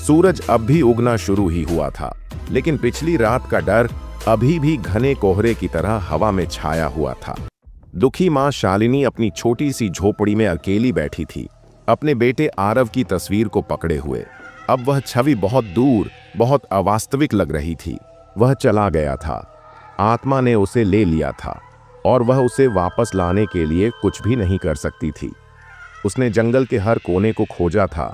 सूरज अब भी उगना शुरू ही हुआ था, लेकिन पिछली रात का डर अभी भी घने कोहरे की तरह हवा में छाया हुआ था। दुखी मां शालिनी अपनी छोटी सी झोपड़ी में अकेली बैठी थी, अपने बेटे आरव की तस्वीर को पकड़े हुए। अब वह छवि बहुत दूर, बहुत अवास्तविक लग रही थी। वह चला गया था, आत्मा ने उसे ले लिया था और वह उसे वापस लाने के लिए कुछ भी नहीं कर सकती थी। उसने जंगल के हर कोने को खोजा था,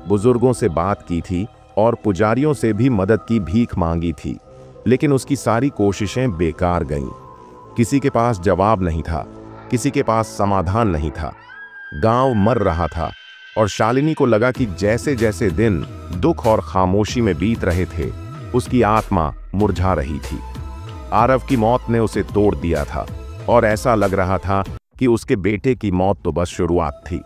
बुजुर्गों से बात की थी और पुजारियों से भी मदद की भीख मांगी थी, लेकिन उसकी सारी कोशिशें बेकार गईं। किसी के पास जवाब नहीं था, किसी के पास समाधान नहीं था। गांव मर रहा था और शालिनी को लगा कि जैसे जैसे दिन दुख और खामोशी में बीत रहे थे, उसकी आत्मा मुरझा रही थी। आरव की मौत ने उसे तोड़ दिया था और ऐसा लग रहा था कि उसके बेटे की मौत तो बस शुरुआत थी।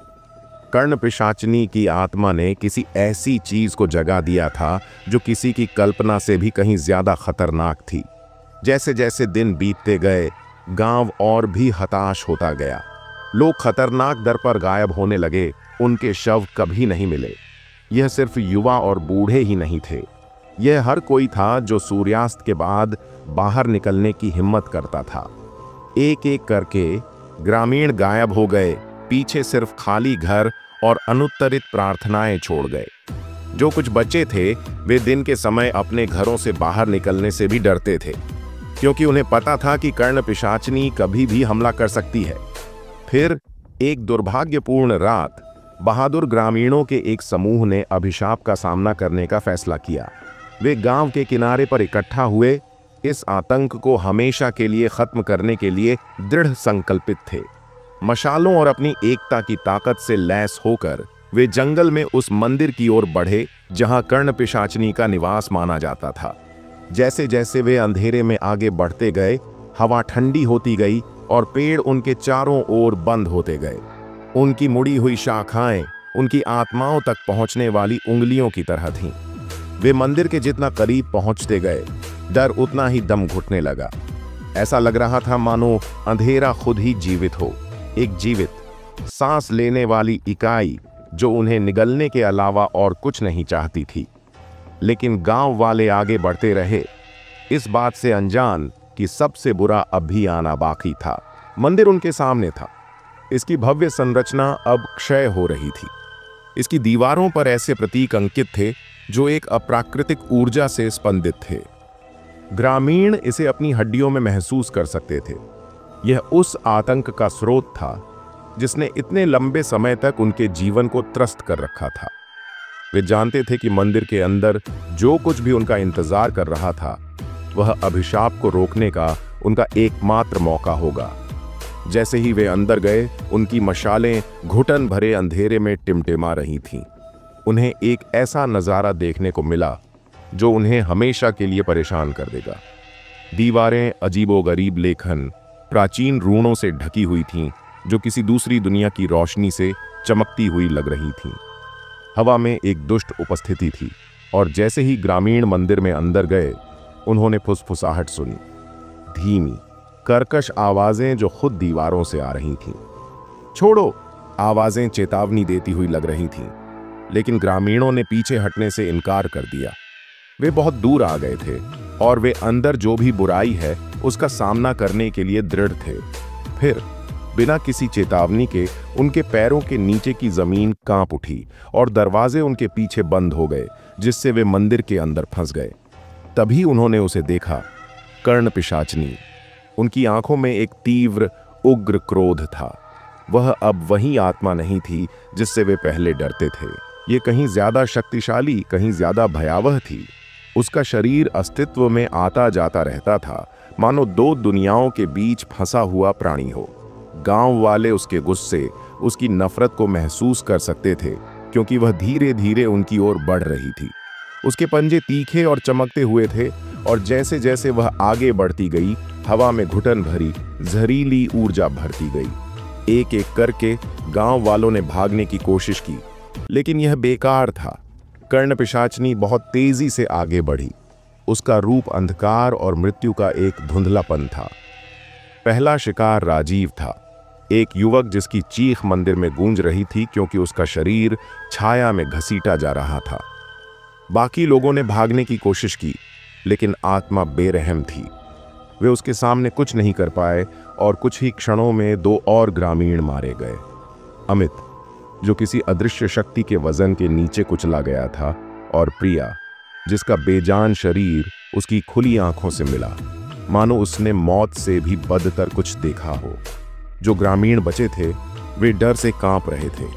कर्ण पिशाचिनी की आत्मा ने किसी ऐसी चीज को जगा दिया था जो किसी की कल्पना से भी कहीं ज्यादा खतरनाक थी। जैसे जैसे दिन बीतते गए, गांव और भी हताश होता गया। लोग खतरनाक दर पर गायब होने लगे, उनके शव कभी नहीं मिले। यह सिर्फ युवा और बूढ़े ही नहीं थे, यह हर कोई था जो सूर्यास्त के बाद बाहर निकलने की हिम्मत करता था। एक एक करके ग्रामीण गायब हो गए, पीछे सिर्फ खाली घर और अनुत्तरित प्रार्थनाएं छोड़ गए। जो कुछ बचे थे वे दिन के समय अपने घरों से बाहर निकलने से भी डरते थे, क्योंकि उन्हें पता था कि कर्ण पिशाचिनी कभी भी हमला कर सकती है। फिर एक दुर्भाग्यपूर्ण रात बहादुर ग्रामीणों के एक समूह ने अभिशाप का सामना करने का फैसला किया। वे गांव के किनारे पर इकट्ठा हुए, इस आतंक को हमेशा के लिए खत्म करने के लिए दृढ़ संकल्पित थे। मशालों और अपनी एकता की ताकत से लैस होकर वे जंगल में उस मंदिर की ओर बढ़े जहां कर्ण पिशाचिनी का निवास माना जाता था। जैसे जैसे वे अंधेरे में आगे बढ़ते गए, हवा ठंडी होती गई और पेड़ उनके चारों ओर बंद होते गए। उनकी मुड़ी हुई शाखाएं उनकी आत्माओं तक पहुंचने वाली उंगलियों की तरह थीं। वे मंदिर के जितना करीब पहुंचते गए, डर उतना ही दम घुटने लगा। ऐसा लग रहा था मानो अंधेरा खुद ही जीवित हो, एक जीवित, सांस लेने वाली इकाई जो उन्हें निगलने के अलावा और कुछ नहीं चाहती थी। लेकिन गांव वाले आगे बढ़ते रहे, इस बात से अनजान कि सबसे बुरा अब भी आना बाकी था। मंदिर उनके सामने था। इसकी भव्य संरचना अब क्षय हो रही थी। इसकी दीवारों पर ऐसे प्रतीक अंकित थे जो एक अप्राकृतिक ऊर्जा से स्पंदित थे। ग्रामीण इसे अपनी हड्डियों में महसूस कर सकते थे। यह उस आतंक का स्रोत था जिसने इतने लंबे समय तक उनके जीवन को त्रस्त कर रखा था। वे जानते थे कि मंदिर के अंदर जो कुछ भी उनका इंतजार कर रहा था, वह अभिशाप को रोकने का उनका एकमात्र मौका होगा। जैसे ही वे अंदर गए, उनकी मशालें घुटन भरे अंधेरे में टिमटिमा रही थीं। उन्हें एक ऐसा नज़ारा देखने को मिला जो उन्हें हमेशा के लिए परेशान कर देगा। दीवारें अजीबोगरीब लेखन, प्राचीन रूणों से ढकी हुई थीं जो किसी दूसरी दुनिया की रोशनी से चमकती हुई लग रही थीं। हवा में एक दुष्ट उपस्थिति थी और जैसे ही ग्रामीण मंदिर में अंदर गए, उन्होंने फुसफुसाहट सुनी। धीमी, कर्कश आवाजें जो खुद दीवारों से आ रही थीं। छोड़ो, आवाजें चेतावनी देती हुई लग रही थीं, लेकिन ग्रामीणों ने पीछे हटने से इनकार कर दिया। वे बहुत दूर आ गए थे और वे अंदर जो भी बुराई है उसका सामना करने के लिए दृढ़ थे। फिर बिना किसी चेतावनी के उनके पैरों के नीचे की जमीन कांप उठी और दरवाजे उनके पीछे बंद हो गए, जिससे वे मंदिर के अंदर फंस गए। तभी उन्होंने उसे देखा, कर्ण पिशाचिनी। उनकी आंखों में एक तीव्र, उग्र क्रोध था। वह अब वही आत्मा नहीं थी जिससे वे पहले डरते थे। ये कहीं ज्यादा शक्तिशाली, कहीं ज्यादा भयावह थी। उसका शरीर अस्तित्व में आता जाता रहता था, मानो दो दुनियाओं के बीच फंसा हुआ प्राणी हो। गांव वाले उसके गुस्से, उसकी नफरत को महसूस कर सकते थे, क्योंकि वह धीरे धीरे उनकी ओर बढ़ रही थी। उसके पंजे तीखे और चमकते हुए थे और जैसे जैसे वह आगे बढ़ती गई, हवा में घुटन भरी जहरीली ऊर्जा भरती गई। एक एक करके गांव वालों ने भागने की कोशिश की, लेकिन यह बेकार था। कर्ण पिशाचिनी बहुत तेजी से आगे बढ़ी। उसका रूप अंधकार और मृत्यु का एक धुंधलापन था। पहला शिकार राजीव था, एक युवक जिसकी चीख मंदिर में गूंज रही थी क्योंकि उसका शरीर छाया में घसीटा जा रहा था। बाकी लोगों ने भागने की कोशिश की, लेकिन आत्मा बेरहम थी। वे उसके सामने कुछ नहीं कर पाए और कुछ ही क्षणों में दो और ग्रामीण मारे गए। अमित, जो किसी अदृश्य शक्ति के वजन के नीचे कुचला गया था, और प्रिया, जिसका बेजान शरीर उसकी खुली आंखों से मिला, मानो उसने मौत से भी बदतर कुछ देखा हो। जो ग्रामीण बचे थे वे डर से कांप रहे थे।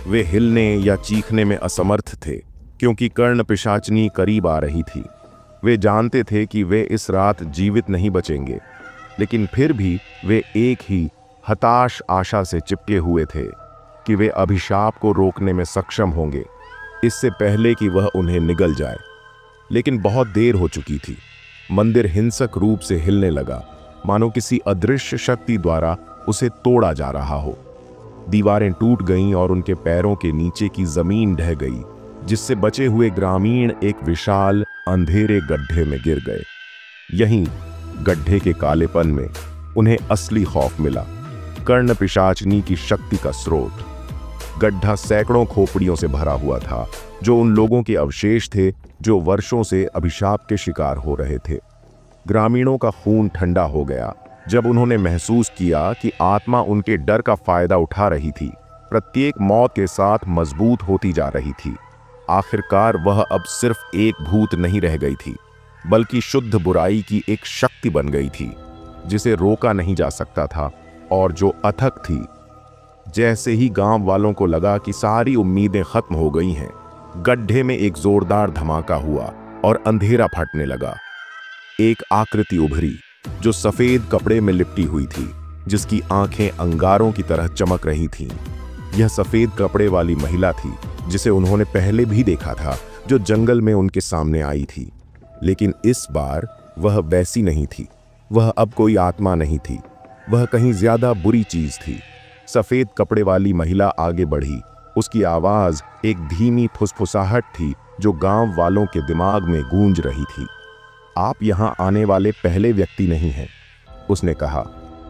वे हिलने या चीखने में असमर्थ थे क्योंकि कर्ण पिशाचिनी करीब आ रही थी। वे जानते थे कि वे इस रात जीवित नहीं बचेंगे, लेकिन फिर भी वे एक ही हताश आशा से चिपके हुए थे कि वे अभिशाप को रोकने में सक्षम होंगे, इससे पहले कि वह उन्हें निगल जाए। लेकिन बहुत देर हो चुकी थी। मंदिर हिंसक रूप से हिलने लगा, मानो किसी अदृश्य शक्ति द्वारा उसे तोड़ा जा रहा हो। दीवारें टूट गईं और उनके पैरों के नीचे की जमीन ढह गई, जिससे बचे हुए ग्रामीण एक विशाल अंधेरे गड्ढे में गिर गए। यहीं गड्ढे के कालेपन में उन्हें असली खौफ मिला, कर्ण पिशाचनी की शक्ति का स्रोत। गड्ढा सैकड़ों खोपड़ियों से भरा हुआ था, जो उन लोगों के अवशेष थे जो वर्षों से अभिशाप के शिकार हो रहे थे। ग्रामीणों का खून ठंडा हो गया जब उन्होंने महसूस किया कि आत्मा उनके डर का फायदा उठा रही थी, प्रत्येक मौत के साथ मजबूत होती जा रही थी। आखिरकार वह अब सिर्फ एक भूत नहीं रह गई थी, बल्कि शुद्ध बुराई की एक शक्ति बन गई थी, जिसे रोका नहीं जा सकता था और जो अथक थी। जैसे ही गांव वालों को लगा कि सारी उम्मीदें खत्म हो गई हैं, गड्ढे में एक जोरदार धमाका हुआ और अंधेरा फटने लगा। एक आकृति उभरी जो सफेद कपड़े में लिपटी हुई थी, जिसकी आंखें अंगारों की तरह चमक रही थीं। यह सफेद कपड़े वाली महिला थी जिसे उन्होंने पहले भी देखा था, जो जंगल में उनके सामने आई थी। लेकिन इस बार वह वैसी नहीं थी। वह अब कोई आत्मा नहीं थी, वह कहीं ज्यादा बुरी चीज थी। सफेद कपड़े वाली महिला आगे बढ़ी। उसकी आवाज एक धीमी फुसफुसाहट थी जो गांव वालों के दिमाग में गूंज रही थी। आप यहां आने वाले पहले व्यक्ति नहीं हैं, उसने कहा।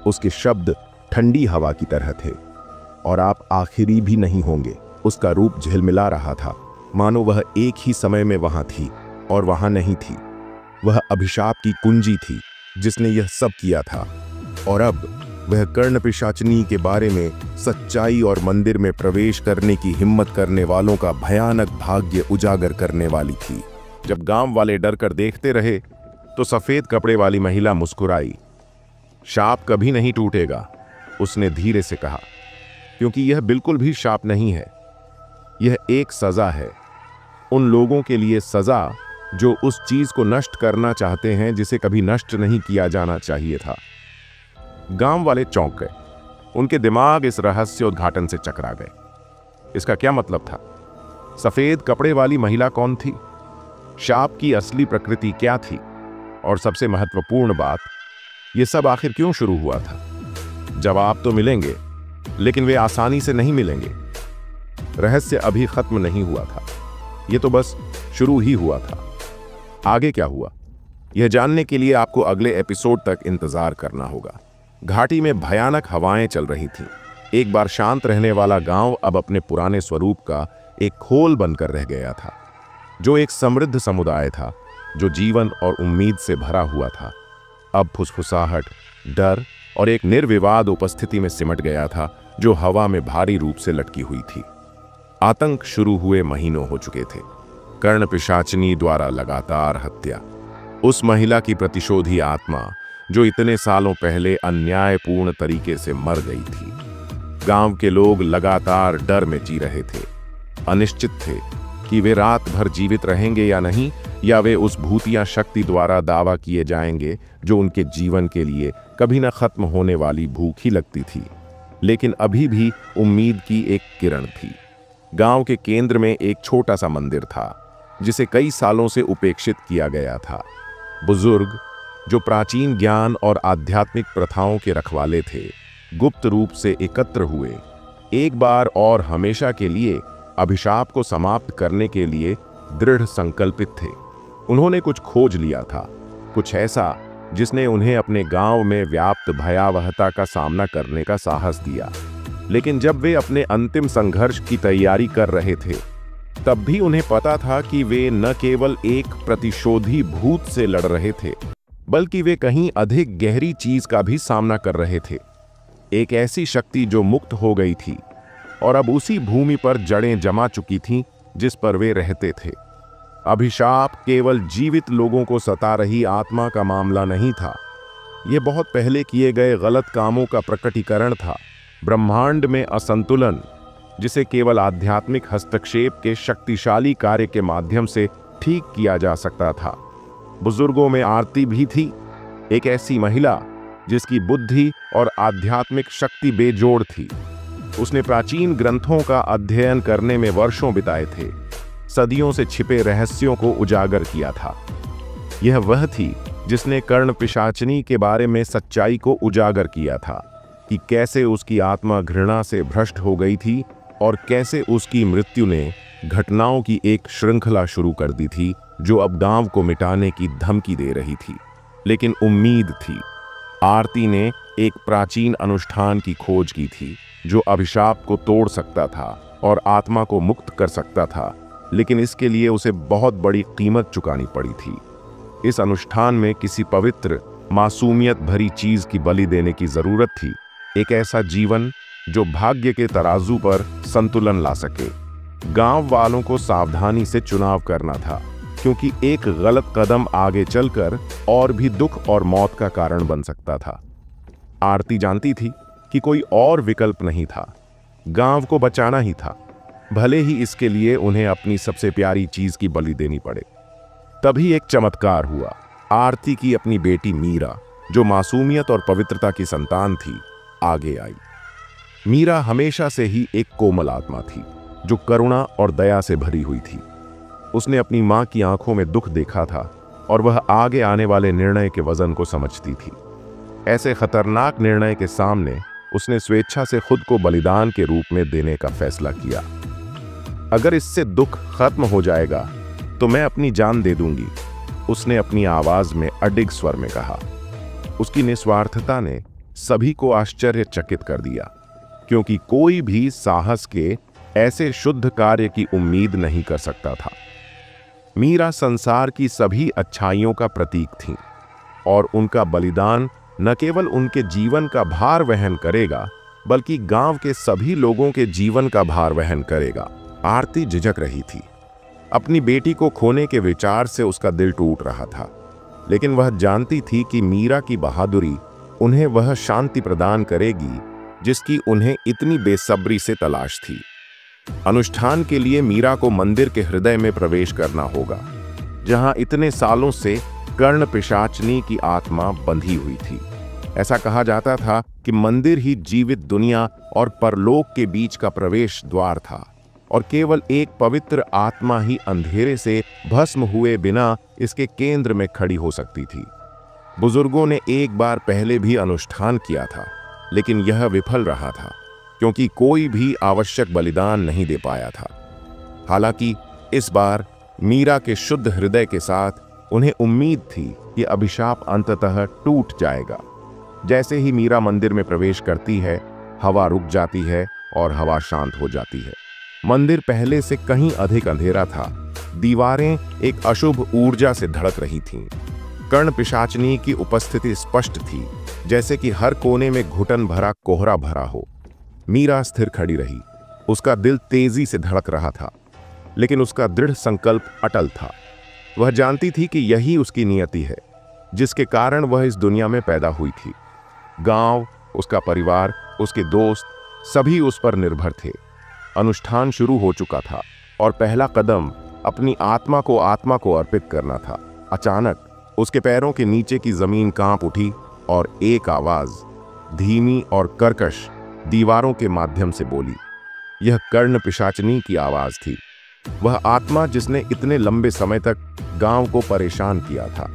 उसके शब्द ठंडी हवा की तरह थे। और आप आखिरी भी नहीं होंगे। उसका रूप झिलमिला रहा था, मानो वह एक ही समय में वहां थी और वहां नहीं थी। वह अभिशाप की कुंजी थी जिसने यह सब किया था, और अब वह कर्ण पिशाचनी के बारे में, सच्चाई और मंदिर में प्रवेश करने की हिम्मत करने वालों का भयानक भाग्य उजागर करने वाली थी। जब गांव वाले डर कर देखते रहे तो सफेद कपड़े वाली महिला मुस्कुराई। शाप कभी नहीं टूटेगा, उसने धीरे से कहा, क्योंकि यह बिल्कुल भी शाप नहीं है। यह एक सजा है, उन लोगों के लिए सजा जो उस चीज को नष्ट करना चाहते हैं जिसे कभी नष्ट नहीं किया जाना चाहिए था। गांव वाले चौंक गए। उनके दिमाग इस रहस्य उद्घाटन से चकरा गए। इसका क्या मतलब था? सफेद कपड़े वाली महिला कौन थी? शाप की असली प्रकृति क्या थी? और सबसे महत्वपूर्ण बात, यह सब आखिर क्यों शुरू हुआ था? जवाब तो मिलेंगे, लेकिन वे आसानी से नहीं मिलेंगे। रहस्य अभी खत्म नहीं हुआ था, यह तो बस शुरू ही हुआ था। आगे क्या हुआ, यह जानने के लिए आपको अगले एपिसोड तक इंतजार करना होगा। घाटी में भयानक हवाएं चल रही थीं। एक बार शांत रहने वाला गांव अब अपने पुराने स्वरूप का एक खोल बनकर रह गया था, जो एक समृद्ध समुदाय था, जो जीवन और उम्मीद से भरा हुआ था। अब फुसफुसाहट, डर और एक निर्विवाद उपस्थिति में सिमट गया था, जो हवा में भारी रूप से लटकी हुई थी। आतंक शुरू हुए महीनों हो चुके थे। कर्ण पिशाचनी द्वारा लगातार हत्या, उस महिला की प्रतिशोधी आत्मा जो इतने सालों पहले अन्यायपूर्ण तरीके से मर गई थी। गांव के लोग लगातार डर में जी रहे थे, अनिश्चित थे कि वे रात भर जीवित रहेंगे या नहीं, या वे उस भूतिया शक्ति द्वारा दावा किए जाएंगे जो उनके जीवन के लिए कभी न खत्म होने वाली भूख ही लगती थी। लेकिन अभी भी उम्मीद की एक किरण थी। गांव के केंद्र में एक छोटा सा मंदिर था, जिसे कई सालों से उपेक्षित किया गया था। बुजुर्ग, जो प्राचीन ज्ञान और आध्यात्मिक प्रथाओं के रखवाले थे, गुप्त रूप से एकत्र हुए, एक बार और हमेशा के लिए अभिशाप को समाप्त करने के लिए दृढ़ संकल्पित थे। उन्होंने कुछ खोज लिया था, कुछ ऐसा जिसने उन्हें अपने गांव में व्याप्त भयावहता का सामना करने का साहस दिया। लेकिन जब वे अपने अंतिम संघर्ष की तैयारी कर रहे थे, तब भी उन्हें पता था कि वे न केवल एक प्रतिशोधी भूत से लड़ रहे थे, बल्कि वे कहीं अधिक गहरी चीज का भी सामना कर रहे थे। एक ऐसी शक्ति जो मुक्त हो गई थी और अब उसी भूमि पर जड़ें जमा चुकी थीं जिस पर वे रहते थे। अभिशाप केवल जीवित लोगों को सता रही आत्मा का मामला नहीं था, यह बहुत पहले किए गए गलत कामों का प्रकटीकरण था। ब्रह्मांड में असंतुलन, जिसे केवल आध्यात्मिक हस्तक्षेप के शक्तिशाली कार्य के माध्यम से ठीक किया जा सकता था। बुजुर्गों में आरती भी थी, एक ऐसी महिला जिसकी बुद्धि और आध्यात्मिक शक्ति बेजोड़ थी। उसने प्राचीन ग्रंथों का अध्ययन करने में वर्षों बिताए थे, सदियों से छिपे रहस्यों को उजागर किया था। यह वह थी जिसने कर्ण पिशाचनी के बारे में सच्चाई को उजागर किया था। कि कैसे उसकी आत्मा घृणा से भ्रष्ट हो गई थी और कैसे उसकी मृत्यु ने घटनाओं की एक श्रृंखला शुरू कर दी थी जो अब गांव को मिटाने की धमकी दे रही थी। लेकिन उम्मीद थी। आरती ने एक प्राचीन अनुष्ठान की खोज की थी जो अभिशाप को तोड़ सकता था और आत्मा को मुक्त कर सकता था, लेकिन इसके लिए उसे बहुत बड़ी कीमत चुकानी पड़ी थी। इस अनुष्ठान में किसी पवित्र, मासूमियत भरी चीज की बलि देने की जरूरत थी, एक ऐसा जीवन जो भाग्य के तराजू पर संतुलन ला सके। गांव वालों को सावधानी से चुनाव करना था, क्योंकि एक गलत कदम आगे चलकर और भी दुख और मौत का कारण बन सकता था। आरती जानती थी कि कोई और विकल्प नहीं था, गांव को बचाना ही था, भले ही इसके लिए उन्हें अपनी सबसे प्यारी चीज की बलि देनी पड़े। तभी एक चमत्कार हुआ। आरती की अपनी बेटी मीरा, जो मासूमियत और पवित्रता की संतान थी, आगे आई। मीरा हमेशा से ही एक कोमल आत्मा थी जो करुणा और दया से भरी हुई थी। उसने अपनी मां की आंखों में दुख देखा था और वह आगे आने वाले निर्णय के वजन को समझती थी। ऐसे खतरनाक निर्णय के सामने उसने स्वेच्छा से खुद को बलिदान के रूप में देने का फैसला किया। अगर इससे दुख खत्म हो जाएगा तो मैं अपनी जान दे दूंगी, उसने अपनी आवाज में अडिग स्वर में कहा। उसकी निस्वार्थता ने सभी को आश्चर्यचकित कर दिया, क्योंकि कोई भी साहस के ऐसे शुद्ध कार्य की उम्मीद नहीं कर सकता था। मीरा संसार की सभी अच्छाइयों का प्रतीक थी और उनका बलिदान न केवल उनके जीवन का भार वहन करेगा, बल्कि गांव के सभी लोगों के जीवन का भार वहन करेगा। आरती झिझक रही थी। अपनी बेटी को खोने के विचार से उसका दिल टूट रहा था, लेकिन वह जानती थी कि मीरा की बहादुरी उन्हें वह शांति प्रदान करेगी जिसकी उन्हें इतनी बेसब्री से तलाश थी। अनुष्ठान के लिए मीरा को मंदिर के हृदय में प्रवेश करना होगा, जहां इतने सालों से कर्ण पिशाचनी की आत्मा बंधी हुई थी। ऐसा कहा जाता था कि मंदिर ही जीवित दुनिया और परलोक के बीच का प्रवेश द्वार था और केवल एक पवित्र आत्मा ही अंधेरे से भस्म हुए बिना इसके केंद्र में खड़ी हो सकती थी। बुजुर्गों ने एक बार पहले भी अनुष्ठान किया था, लेकिन यह विफल रहा था क्योंकि कोई भी आवश्यक बलिदान नहीं दे पाया था। हालांकि इस बार मीरा के शुद्ध हृदय के साथ उन्हें उम्मीद थी कि अभिशाप अंततः टूट जाएगा। जैसे ही मीरा मंदिर में प्रवेश करती है, हवा रुक जाती है और हवा शांत हो जाती है। मंदिर पहले से कहीं अधिक अंधेरा था। दीवारें एक अशुभ ऊर्जा से धड़क रही थीं। कर्ण पिशाचनी की उपस्थिति स्पष्ट थी, जैसे कि हर कोने में घुटन भरा कोहरा भरा हो। मीरा स्थिर खड़ी रही। उसका दिल तेजी से धड़क रहा था, लेकिन उसका दृढ़ संकल्प अटल था। वह जानती थी कि यही उसकी नियति है, जिसके कारण वह इस दुनिया में पैदा हुई थी। गांव, उसका परिवार, उसके दोस्त, सभी उस पर निर्भर थे। अनुष्ठान शुरू हो चुका था और पहला कदम अपनी आत्मा को अर्पित करना था। अचानक उसके पैरों के नीचे की जमीन कांप उठी और एक आवाज, धीमी और कर्कश, दीवारों के माध्यम से बोली। यह कर्ण पिशाचनी की आवाज थी, वह आत्मा जिसने इतने लंबे समय तक गांव को परेशान किया था।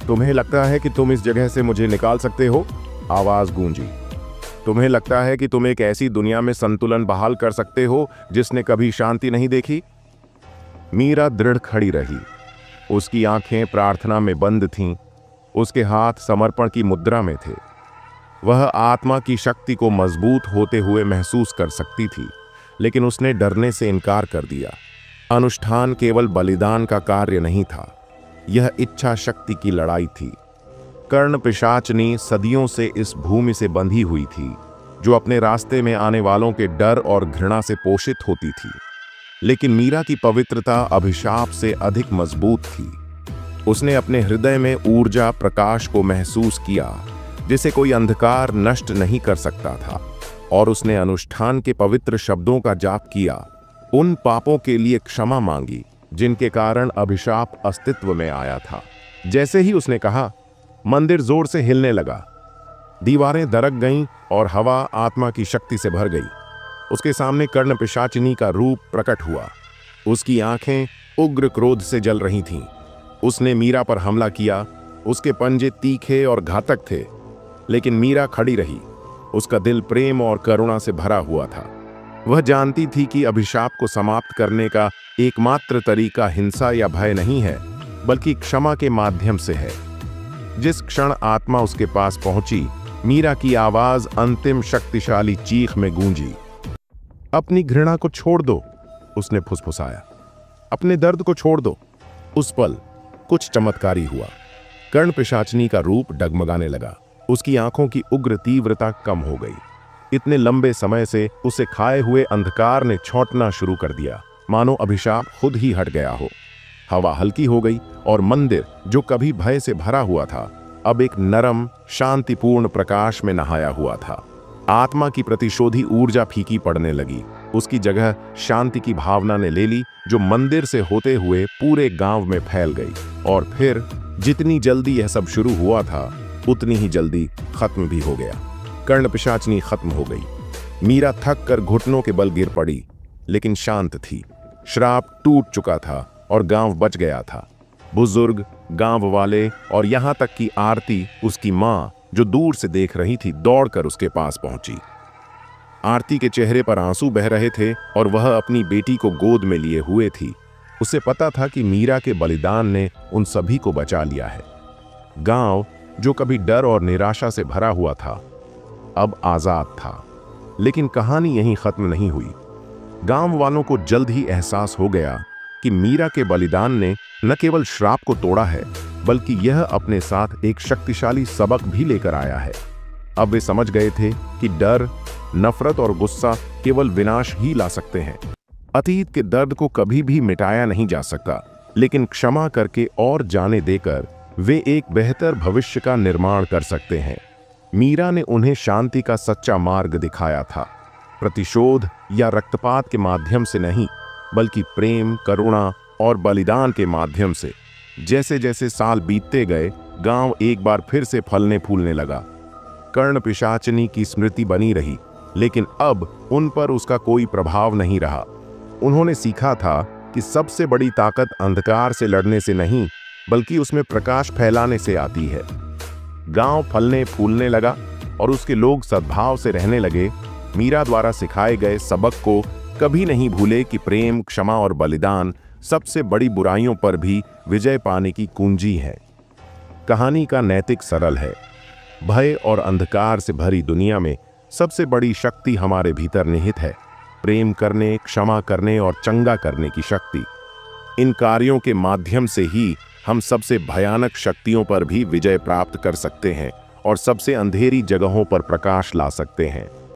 तुम्हें लगता है कि तुम इस जगह से मुझे निकाल सकते हो? आवाज गूंजी। तुम्हें लगता है कि तुम एक ऐसी दुनिया में संतुलन बहाल कर सकते हो जिसने कभी शांति नहीं देखी? मीरा दृढ़ खड़ी रही। उसकी आंखें प्रार्थना में बंद थीं, उसके हाथ समर्पण की मुद्रा में थे। वह आत्मा की शक्ति को मजबूत होते हुए महसूस कर सकती थी, लेकिन उसने डरने से इनकार कर दिया। अनुष्ठान केवल बलिदान का कार्य नहीं था, यह इच्छा शक्ति की लड़ाई थी। कर्ण पिशाचनी सदियों से इस भूमि से बंधी हुई थी, जो अपने रास्ते में आने वालों के डर और घृणा से पोषित होती थी। लेकिन मीरा की पवित्रता अभिशाप से अधिक मजबूत थी। उसने अपने हृदय में ऊर्जा प्रकाश को महसूस किया, जिसे कोई अंधकार नष्ट नहीं कर सकता था, और उसने अनुष्ठान के पवित्र शब्दों का जाप किया। उन पापों के लिए क्षमा मांगी जिनके कारण अभिशाप अस्तित्व में आया था। जैसे ही उसने कहा, मंदिर जोर से हिलने लगा। दीवारें दरक गईं और हवा आत्मा की शक्ति से भर गई। उसके सामने कर्ण पिशाचिनी का रूप प्रकट हुआ। उसकी आंखें उग्र क्रोध से जल रही थीं। उसने मीरा पर हमला किया। उसके पंजे तीखे और घातक थे, लेकिन मीरा खड़ी रही। उसका दिल प्रेम और करुणा से भरा हुआ था। वह जानती थी कि अभिशाप को समाप्त करने का एकमात्र तरीका हिंसा या भय नहीं है, बल्कि क्षमा के माध्यम से है। जिस क्षण आत्मा उसके पास पहुंची, मीरा की आवाज अंतिम शक्तिशाली चीख में गूंजी। अपनी घृणा को छोड़ दो, उसने फुसफुसाया। अपने दर्द को छोड़ दो। उस पल कुछ चमत्कारी हुआ। कर्ण पिशाचनी का रूप डगमगाने लगा। उसकी आंखों की उग्र तीव्रता कम हो गई। इतने लंबे समय से उसे खाए हुए अंधकार ने छौंकना शुरू कर दिया, मानो अभिशाप खुद ही हट गया हो। हवा हल्की हो गई और मंदिर, जो कभी भय से भरा हुआ था, अब एक नरम, शांतिपूर्ण प्रकाश में नहाया हुआ था। आत्मा की प्रतिशोधी ऊर्जा फीकी पड़ने लगी। उसकी जगह शांति की भावना ने ले ली, जो मंदिर से होते हुए पूरे गांव में फैल गई। और फिर जितनी जल्दी यह सब शुरू हुआ था, उतनी ही जल्दी खत्म भी हो गया। कर्ण पिशाचनी खत्म हो गई। मीरा थक कर घुटनों के बल गिर पड़ी, लेकिन शांत थी। श्राप टूट चुका था और गांव बच गया था। बुजुर्ग, गांव वाले और यहां तक कि आरती, उसकी मां, जो दूर से देख रही थी, दौड़कर उसके पास पहुंची। आरती के चेहरे पर आंसू बह रहे थे और वह अपनी बेटी को गोद में लिए हुए थी। उसे पता था कि मीरा के बलिदान ने उन सभी को बचा लिया है। गांव, जो कभी डर और निराशा से भरा हुआ था, अब आजाद था। लेकिन कहानी यहीं खत्म नहीं हुई। गांव वालों को जल्द ही एहसास हो गया कि मीरा के बलिदान ने न केवल श्राप को तोड़ा है, बल्कि यह अपने साथ एक शक्तिशाली सबक भी लेकर आया है। अब वे समझ गए थे कि डर, नफरत और गुस्सा केवल विनाश ही ला सकते हैं। अतीत के दर्द को कभी भी मिटाया नहीं जा सकता, लेकिन क्षमा करके और जाने देकर वे एक बेहतर भविष्य का निर्माण कर सकते हैं। मीरा ने उन्हें शांति का सच्चा मार्ग दिखाया था। प्रतिशोध या रक्तपात के माध्यम से नहीं, बल्कि प्रेम, करुणा और बलिदान के माध्यम से। जैसे जैसे साल बीतते गए, गांव एक बार फिर से फलने फूलने लगा। कर्ण पिशाचनी की स्मृति बनी रही, लेकिन अब उन पर उसका कोई प्रभाव नहीं रहा। उन्होंने सीखा था कि सबसे बड़ी ताकत अंधकार से लड़ने से नहीं, बल्कि उसमें प्रकाश फैलाने से आती है। गांव फलने फूलने लगा और उसके लोग सद्भाव से रहने लगे। मीरा द्वारा सिखाए गए सबक को कभी नहीं भूले कि प्रेम, क्षमा और बलिदान सबसे बड़ी बुराइयों पर भी विजय पाने की कुंजी है। कहानी का नैतिक सरल है। भय और अंधकार से भरी दुनिया में सबसे बड़ी शक्ति हमारे भीतर निहित है। प्रेम करने, क्षमा करने और चंगा करने की शक्ति। इन कार्यों के माध्यम से ही हम सबसे भयानक शक्तियों पर भी विजय प्राप्त कर सकते हैं और सबसे अंधेरी जगहों पर प्रकाश ला सकते हैं।